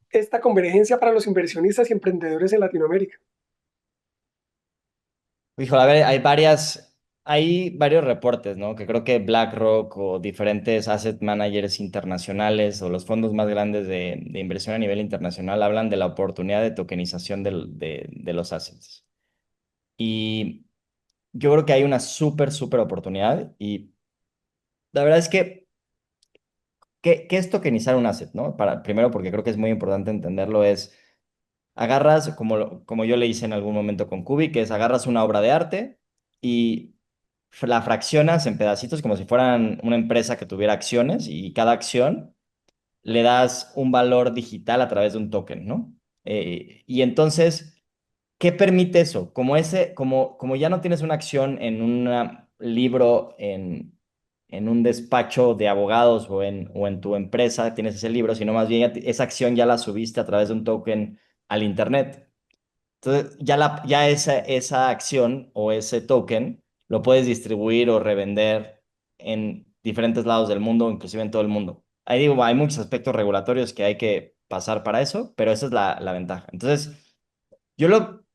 [SPEAKER 1] esta convergencia para los inversionistas y emprendedores en Latinoamérica?
[SPEAKER 2] Híjole, a ver, hay varios reportes, ¿no? Que creo que BlackRock o diferentes asset managers internacionales o los fondos más grandes de inversión a nivel internacional hablan de la oportunidad de tokenización de los assets. Y yo creo que hay una súper oportunidad y la verdad es que, ¿qué es tokenizar un asset, no? Primero, porque creo que es muy importante entenderlo, es agarras, como yo le hice en algún momento con Cubi, que es agarras una obra de arte y la fraccionas en pedacitos como si fueran una empresa que tuviera acciones y cada acción le das un valor digital a través de un token, ¿no? Y entonces, ¿qué permite eso? Como ya no tienes una acción en un libro, en un despacho de abogados o en tu empresa, tienes ese libro, sino más bien esa acción ya la subiste a través de un token al internet. Entonces, ya esa acción o ese token lo puedes distribuir o revender en diferentes lados del mundo, inclusive en todo el mundo. Ahí digo, hay muchos aspectos regulatorios que hay que pasar para eso, pero esa es la ventaja. Entonces,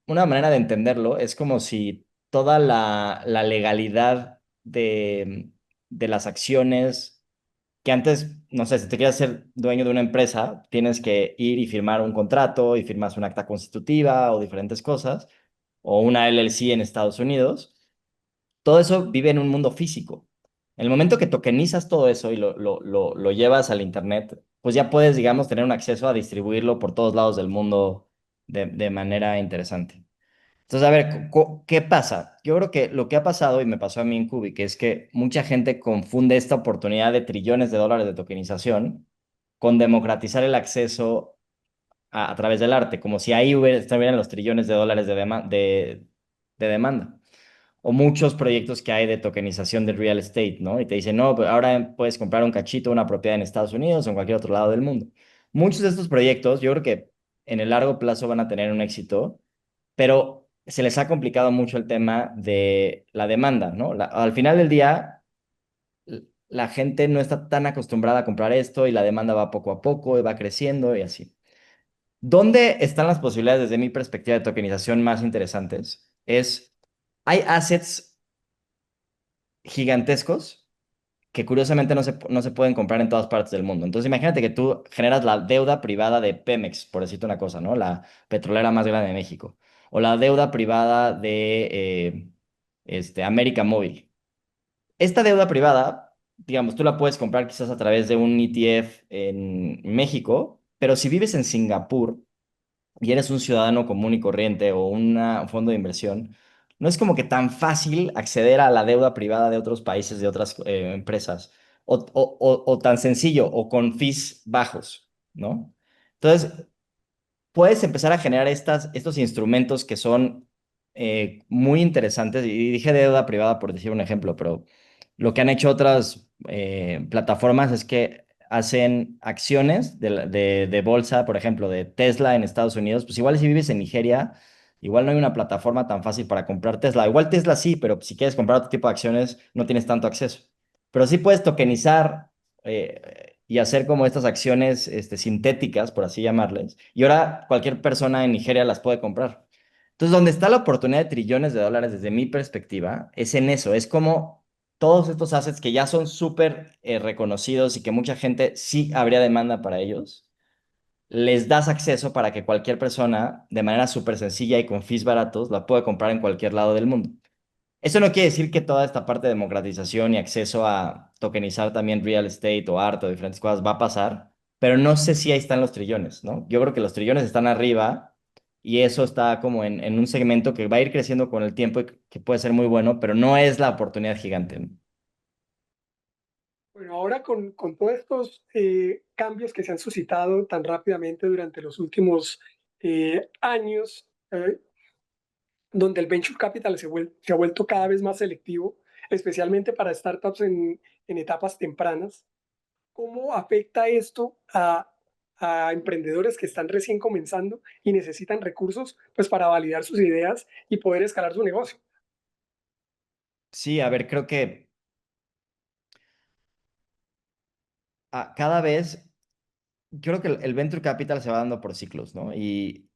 [SPEAKER 2] una manera de entenderlo es como si toda la legalidad de las acciones que antes, no sé, si te quieres ser dueño de una empresa, tienes que ir y firmar un contrato y firmas un acta constitutiva o diferentes cosas, o una LLC en Estados Unidos. Todo eso vive en un mundo físico. En el momento que tokenizas todo eso y lo llevas al Internet, pues ya puedes, digamos, tener un acceso a distribuirlo por todos lados del mundo de manera interesante. Entonces, a ver, ¿qué pasa? Yo creo que lo que ha pasado, y me pasó a mí en Cubic, es que mucha gente confunde esta oportunidad de trillones de dólares de tokenización con democratizar el acceso a través del arte, como si ahí estuvieran los trillones de dólares de demanda. O muchos proyectos que hay de tokenización de real estate, ¿no? Y te dicen, no, pero ahora puedes comprar un cachito, una propiedad en Estados Unidos o en cualquier otro lado del mundo. Muchos de estos proyectos, yo creo que en el largo plazo van a tener un éxito, pero se les ha complicado mucho el tema de la demanda, ¿no? Al final del día, la gente no está tan acostumbrada a comprar esto y la demanda va poco a poco y va creciendo y así. ¿Dónde están las posibilidades desde mi perspectiva de tokenización más interesantes? Hay assets gigantescos que curiosamente no se pueden comprar en todas partes del mundo. Entonces imagínate que tú generas la deuda privada de Pemex, por decirte una cosa, ¿no? La petrolera más grande de México. O la deuda privada de América Móvil. Esta deuda privada, digamos, tú la puedes comprar quizás a través de un ETF en México, pero si vives en Singapur y eres un ciudadano común y corriente o un fondo de inversión, no es como que tan fácil acceder a la deuda privada de otros países, de otras empresas, o tan sencillo o con fees bajos. ¿no? Entonces, puedes empezar a generar estos instrumentos que son muy interesantes. Y dije de deuda privada por decir un ejemplo, pero lo que han hecho otras plataformas es que hacen acciones de bolsa, por ejemplo, de Tesla en Estados Unidos. Pues igual si vives en Nigeria, igual no hay una plataforma tan fácil para comprar Tesla. Igual Tesla sí, pero si quieres comprar otro tipo de acciones, no tienes tanto acceso. Pero sí puedes tokenizar y hacer como estas acciones sintéticas, por así llamarles. Y ahora cualquier persona en Nigeria las puede comprar. Entonces, donde está la oportunidad de trillones de dólares desde mi perspectiva, es en eso. Es como todos estos assets que ya son súper reconocidos y que mucha gente sí habría demanda para ellos, les das acceso para que cualquier persona, de manera súper sencilla y con fees baratos, la puede comprar en cualquier lado del mundo. Eso no quiere decir que toda esta parte de democratización y acceso a tokenizar también real estate o arte o diferentes cosas va a pasar, pero no sé si ahí están los trillones, ¿no? Yo creo que los trillones están arriba y eso está como en un segmento que va a ir creciendo con el tiempo y que puede ser muy bueno, pero no es la oportunidad gigante, ¿no?
[SPEAKER 1] Bueno, ahora con todos estos cambios que se han suscitado tan rápidamente durante los últimos años, donde el venture capital se ha vuelto cada vez más selectivo, especialmente para startups en etapas tempranas. ¿Cómo afecta esto a emprendedores que están recién comenzando y necesitan recursos pues, para validar sus ideas y poder escalar su negocio?
[SPEAKER 2] Sí, a ver, creo que cada vez, creo que el venture capital se va dando por ciclos, ¿no? Y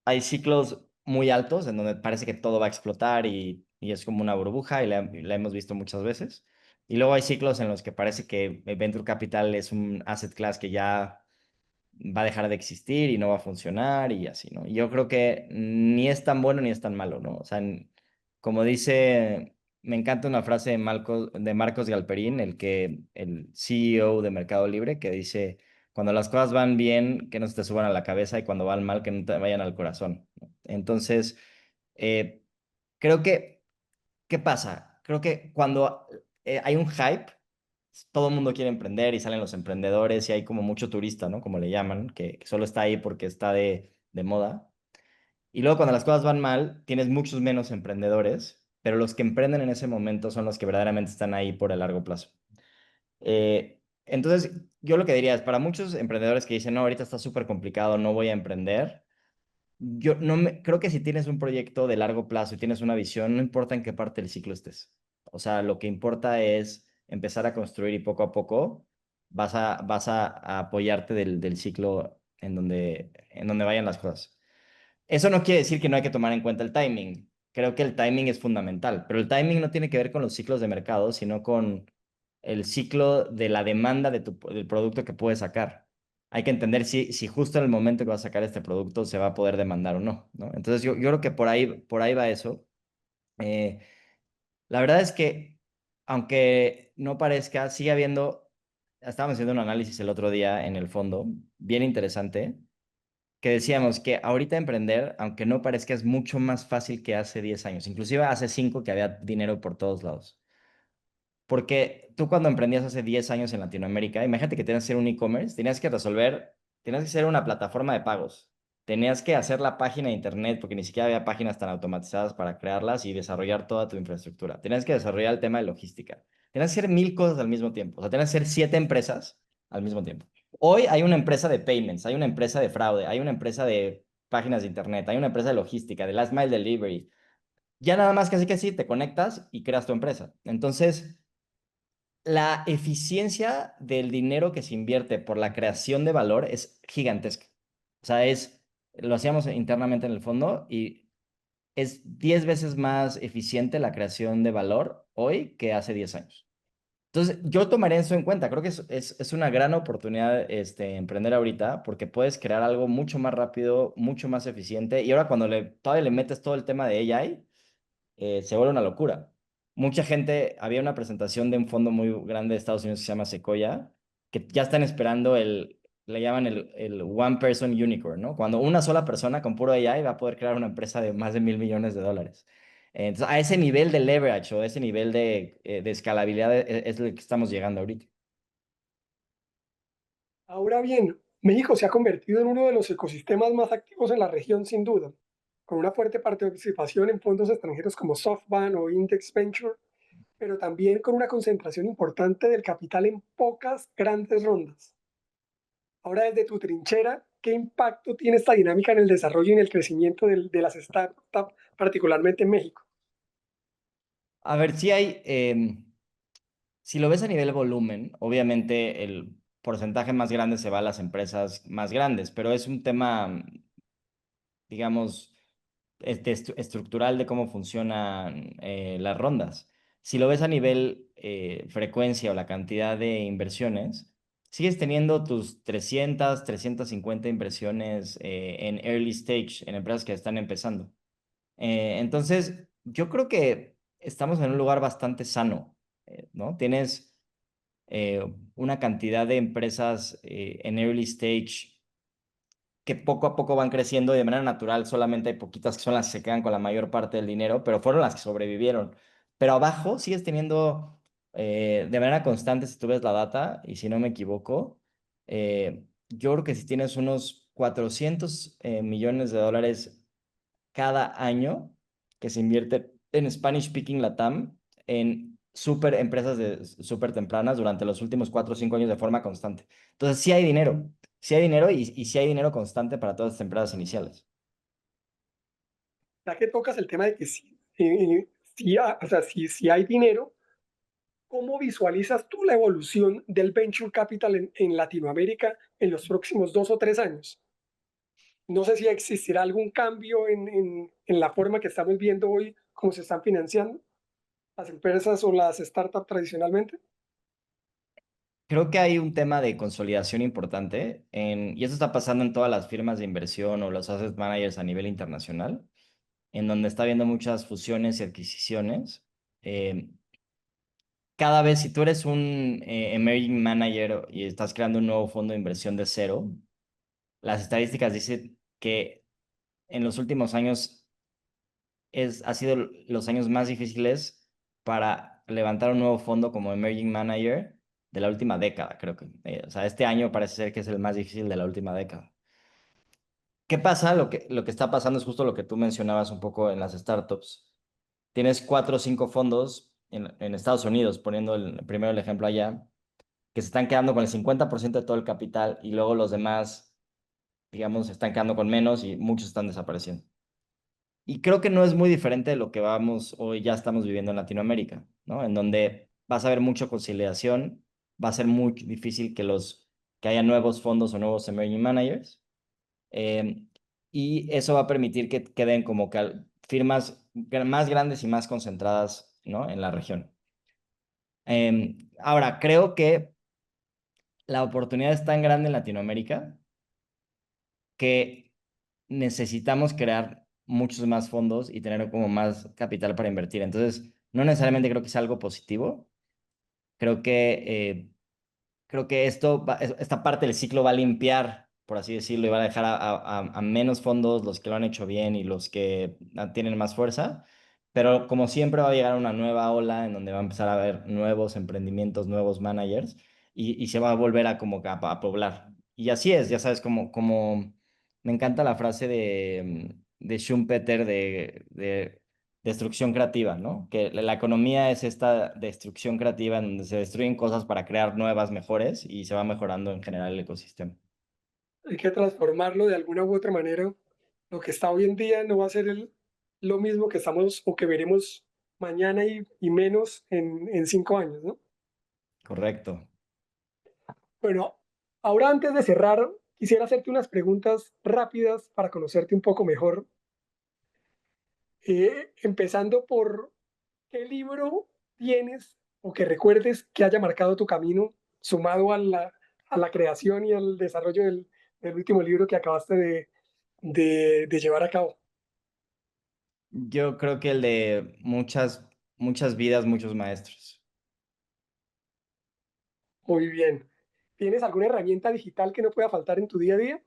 [SPEAKER 2] hay ciclos muy altos en donde parece que todo va a explotar y es como una burbuja y la hemos visto muchas veces. Y luego hay ciclos en los que parece que el venture capital es un asset class que ya va a dejar de existir y no va a funcionar y así, ¿no? Y yo creo que ni es tan bueno ni es tan malo, ¿no? O sea, como dice, me encanta una frase de Marcos Galperín, el CEO de Mercado Libre, que dice, cuando las cosas van bien, que no se te suban a la cabeza y cuando van mal, que no te vayan al corazón, ¿no? Entonces, eh, creo que, ¿qué pasa? Creo que cuando hay un hype, todo el mundo quiere emprender y salen los emprendedores y hay como mucho turista, ¿no? Como le llaman, que solo está ahí porque está de moda. Y luego cuando las cosas van mal, tienes muchos menos emprendedores, pero los que emprenden en ese momento son los que verdaderamente están ahí por el largo plazo. Entonces, yo lo que diría es, para muchos emprendedores que dicen, no, ahorita está súper complicado, no voy a emprender, yo no me, creo que si tienes un proyecto de largo plazo y tienes una visión, no importa en qué parte del ciclo estés. O sea, lo que importa es empezar a construir y poco a poco vas a apoyarte del ciclo en donde vayan las cosas. Eso no quiere decir que no hay que tomar en cuenta el timing. Creo que el timing es fundamental, pero el timing no tiene que ver con los ciclos de mercado, sino con el ciclo de la demanda del producto que puedes sacar. Hay que entender si justo en el momento que vas a sacar este producto se va a poder demandar o no, ¿no? Entonces yo creo que por ahí va eso. Eh, la verdad es que, aunque no parezca, sigue habiendo, estábamos haciendo un análisis el otro día en el fondo, bien interesante que decíamos que ahorita emprender, aunque no parezca, es mucho más fácil que hace 10 años, inclusive hace 5 que había dinero por todos lados. Porque tú cuando emprendías hace 10 años en Latinoamérica, imagínate que tenías que hacer un e-commerce, tenías que hacer una plataforma de pagos, tenías que hacer la página de internet porque ni siquiera había páginas tan automatizadas para crearlas y desarrollar toda tu infraestructura. Tenías que desarrollar el tema de logística. Tenías que hacer 1000 cosas al mismo tiempo. O sea, tenías que hacer 7 empresas al mismo tiempo. Hoy hay una empresa de payments, hay una empresa de fraude, hay una empresa de páginas de internet, hay una empresa de logística, de last mile delivery. Ya nada más que así te conectas y creas tu empresa. Entonces, la eficiencia del dinero que se invierte por la creación de valor es gigantesca. O sea, lo hacíamos internamente en el fondo y es 10 veces más eficiente la creación de valor hoy que hace 10 años. Entonces, yo tomaré eso en cuenta. Creo que es una gran oportunidad emprender ahorita porque puedes crear algo mucho más rápido, mucho más eficiente. Y ahora cuando todavía le metes todo el tema de AI, se vuelve una locura. Mucha gente, había una presentación de un fondo muy grande de Estados Unidos que se llama Sequoia, que ya están esperando le llaman el One Person Unicorn, ¿no? Cuando una sola persona con puro AI va a poder crear una empresa de más de 1.000 millones de dólares. Entonces, a ese nivel de leverage o ese nivel de escalabilidad es el que estamos llegando ahorita.
[SPEAKER 1] Ahora bien, México se ha convertido en uno de los ecosistemas más activos en la región, sin duda, con una fuerte participación en fondos extranjeros como SoftBank o Index Venture, pero también con una concentración importante del capital en pocas grandes rondas. Ahora, desde tu trinchera, ¿qué impacto tiene esta dinámica en el desarrollo y en el crecimiento de las startups, particularmente en México?
[SPEAKER 2] A ver, si hay, si lo ves a nivel volumen, obviamente el porcentaje más grande se va a las empresas más grandes, pero es un tema, digamos, estructural de cómo funcionan las rondas. Si lo ves a nivel frecuencia o la cantidad de inversiones, sigues teniendo tus 350 inversiones en early stage, en empresas que están empezando. Entonces, yo creo que estamos en un lugar bastante sano, ¿no? Tienes una cantidad de empresas en early stage que poco a poco van creciendo y de manera natural solamente hay poquitas que son las que se quedan con la mayor parte del dinero, pero fueron las que sobrevivieron. Pero abajo sigues teniendo de manera constante, si tú ves la data, y si no me equivoco, yo creo que si tienes unos 400 millones de dólares cada año que se invierte en Spanish Speaking Latam en súper empresas de súper tempranas durante los últimos 4 o 5 años de forma constante. Entonces, sí hay dinero y sí hay dinero constante para todas estas empresas iniciales.
[SPEAKER 1] Ya que tocas el tema de que si hay dinero, ¿cómo visualizas tú la evolución del venture capital en Latinoamérica en los próximos 2 o 3 años? No sé si existirá algún cambio en la forma que estamos viendo hoy, cómo se están financiando las empresas o las startups tradicionalmente.
[SPEAKER 2] Creo que hay un tema de consolidación importante y eso está pasando en todas las firmas de inversión o los asset managers a nivel internacional, en donde está habiendo muchas fusiones y adquisiciones. Eh, Cada vez, si tú eres un emerging manager y estás creando un nuevo fondo de inversión de cero, las estadísticas dicen que en los últimos años ha sido los años más difíciles para levantar un nuevo fondo como emerging manager de la última década, creo que. O sea, este año parece ser que es el más difícil de la última década. ¿Qué pasa? Lo que está pasando es justo lo que tú mencionabas un poco en las startups. Tienes 4 o 5 fondos en Estados Unidos, poniendo primero el ejemplo allá que se están quedando con el 50% de todo el capital y luego los demás, digamos, se están quedando con menos y muchos están desapareciendo. Y creo que no es muy diferente de lo que vamos hoy ya estamos viviendo en Latinoamérica, ¿no? En donde vas a ver mucha conciliación, va a ser muy difícil que haya nuevos fondos o nuevos emerging managers, eh, y eso va a permitir que queden como que firmas más grandes y más concentradas, ¿no? En la región. Ahora, creo que la oportunidad es tan grande en Latinoamérica que necesitamos crear muchos más fondos y tener como más capital para invertir. Entonces, no necesariamente creo que sea algo positivo. Creo que, eh, creo que esta parte del ciclo va a limpiar, por así decirlo, y va a dejar a menos fondos los que lo han hecho bien y los que tienen más fuerza. Pero como siempre va a llegar una nueva ola en donde va a empezar a haber nuevos emprendimientos, nuevos managers y se va a volver a como que a poblar. Y así es, ya sabes, como me encanta la frase de Schumpeter de destrucción creativa, ¿no? Que la economía es esta destrucción creativa en donde se destruyen cosas para crear nuevas mejores y se va mejorando en general el ecosistema.
[SPEAKER 1] Hay que transformarlo de alguna u otra manera. Lo que está hoy en día no va a ser lo mismo que estamos o que veremos mañana y menos en 5 años, ¿no?
[SPEAKER 2] Correcto.
[SPEAKER 1] Bueno, ahora antes de cerrar, quisiera hacerte unas preguntas rápidas para conocerte un poco mejor. Empezando por qué libro tienes o que recuerdes que haya marcado tu camino, sumado a la creación y al desarrollo del último libro que acabaste de llevar a cabo.
[SPEAKER 2] Yo creo que el de muchas vidas, muchos maestros.
[SPEAKER 1] Muy bien. ¿Tienes alguna herramienta digital que no pueda faltar en tu día a día?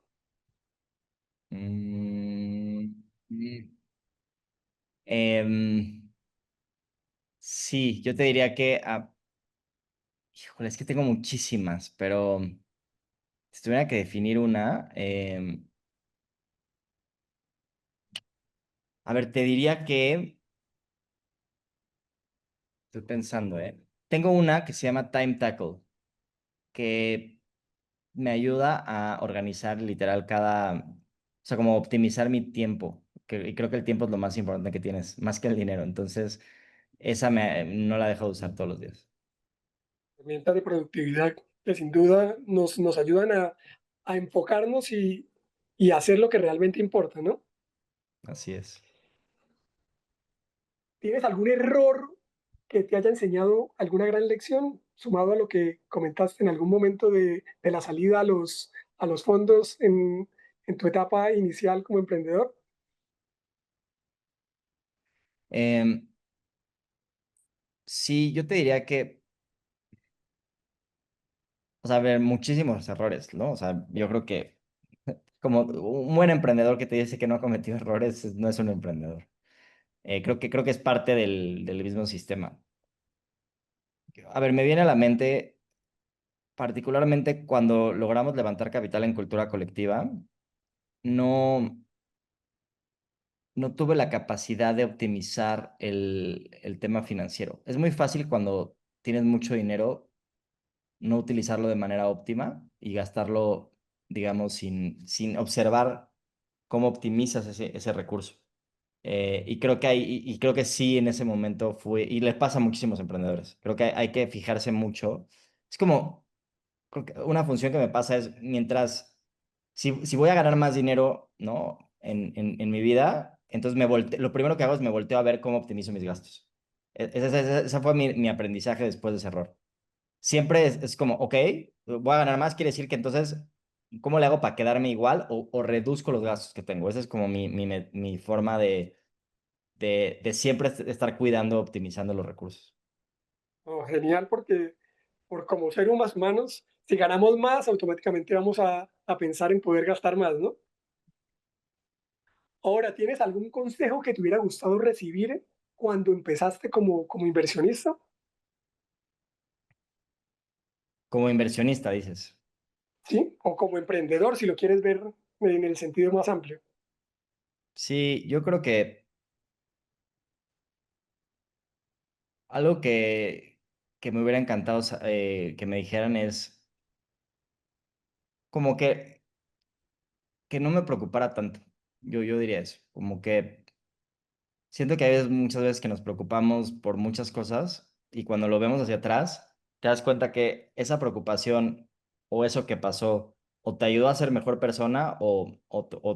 [SPEAKER 2] Mm, mm, em, sí, yo te diría que, híjole, es que tengo muchísimas, pero Si tuviera que definir una, a ver, te diría que, estoy pensando, ¿eh? Tengo una que se llama Time Tackle, que me ayuda a organizar literal o sea, como optimizar mi tiempo. Y creo que el tiempo es lo más importante que tienes, más que el dinero. Entonces, no la dejo de usar todos los días.
[SPEAKER 1] Herramientas de productividad que sin duda nos ayudan a enfocarnos y hacer lo que realmente importa, ¿no?
[SPEAKER 2] Así es.
[SPEAKER 1] ¿Tienes algún error que te haya enseñado alguna gran lección, sumado a lo que comentaste en algún momento de la salida a los fondos en tu etapa inicial como emprendedor?
[SPEAKER 2] Em, sí, yo te diría que, o sea, a ver, muchísimos errores, ¿no? O sea, yo creo que como un buen emprendedor que te dice que no ha cometido errores, no es un emprendedor. Creo que es parte del mismo sistema. A ver, me viene a la mente, particularmente cuando logramos levantar capital en cultura colectiva, no, no tuve la capacidad de optimizar el tema financiero. Es muy fácil cuando tienes mucho dinero no utilizarlo de manera óptima y gastarlo, digamos, sin observar cómo optimizas ese recurso. Y creo que sí en ese momento fue, y les pasa a muchísimos emprendedores. Creo que hay que fijarse mucho. Es como, creo que una función que me pasa es si voy a ganar más dinero, ¿no? En mi vida, entonces lo primero que hago es me volteo a ver cómo optimizo mis gastos. Ese fue mi aprendizaje después de ese error. Siempre es como, ok, voy a ganar más, quiere decir que entonces, ¿cómo le hago para quedarme igual o reduzco los gastos que tengo? Esa es como mi forma de siempre estar cuidando, optimizando los recursos.
[SPEAKER 1] Oh, genial, porque por como seres humanos, si ganamos más, automáticamente vamos a pensar en poder gastar más, ¿no? Ahora, ¿tienes algún consejo que te hubiera gustado recibir cuando empezaste como inversionista?
[SPEAKER 2] Como inversionista, dices.
[SPEAKER 1] ¿Sí? O como emprendedor, si lo quieres ver en el sentido más amplio.
[SPEAKER 2] Sí, yo creo que algo que me hubiera encantado que me dijeran es como que no me preocupara tanto. Yo diría eso, como que siento que hay muchas veces que nos preocupamos por muchas cosas y cuando lo vemos hacia atrás, te das cuenta que esa preocupación o eso que pasó o te ayudó a ser mejor persona o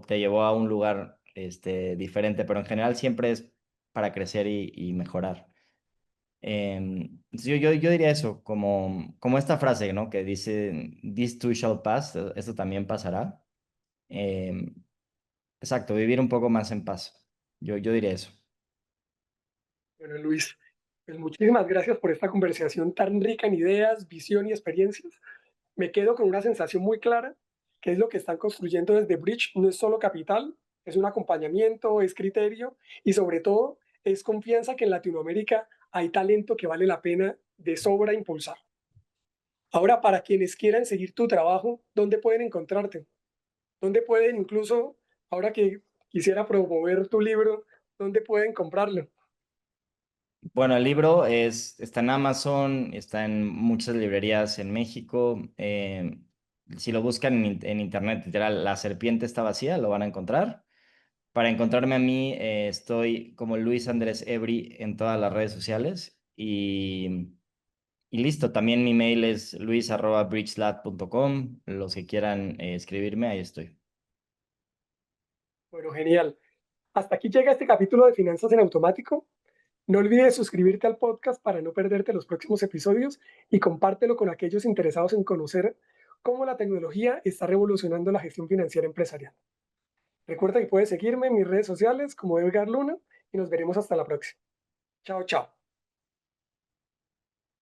[SPEAKER 2] te llevó a un lugar diferente, pero en general siempre es para crecer y mejorar. Yo diría eso, como esta frase, ¿no? Que dice, This too shall pass, esto también pasará. Em, exacto, vivir un poco más en paz. Yo diría eso.
[SPEAKER 1] Bueno, Luis, pues muchísimas gracias por esta conversación tan rica en ideas, visión y experiencias. Me quedo con una sensación muy clara, que es lo que están construyendo desde Bridge, no es solo capital, es un acompañamiento, es criterio y sobre todo es confianza que en Latinoamérica hay talento que vale la pena de sobra impulsar. Ahora, para quienes quieran seguir tu trabajo, ¿dónde pueden encontrarte? ¿Dónde pueden incluso, ahora que quisiera promover tu libro, dónde pueden comprarlo?
[SPEAKER 2] Bueno, el libro está en Amazon, está en muchas librerías en México. Si lo buscan en internet, literal, La serpiente está vacía, lo van a encontrar. Para encontrarme a mí, estoy como Luis Andrés Ebri en todas las redes sociales. Y listo, también mi mail es luis@bridgelat.com. Los que quieran escribirme, ahí estoy.
[SPEAKER 1] Bueno, genial. Hasta aquí llega este capítulo de Finanzas en Automático. No olvides suscribirte al podcast para no perderte los próximos episodios y compártelo con aquellos interesados en conocer cómo la tecnología está revolucionando la gestión financiera empresarial. Recuerda que puedes seguirme en mis redes sociales como Edgar Luna y nos veremos hasta la próxima. Chao, chao.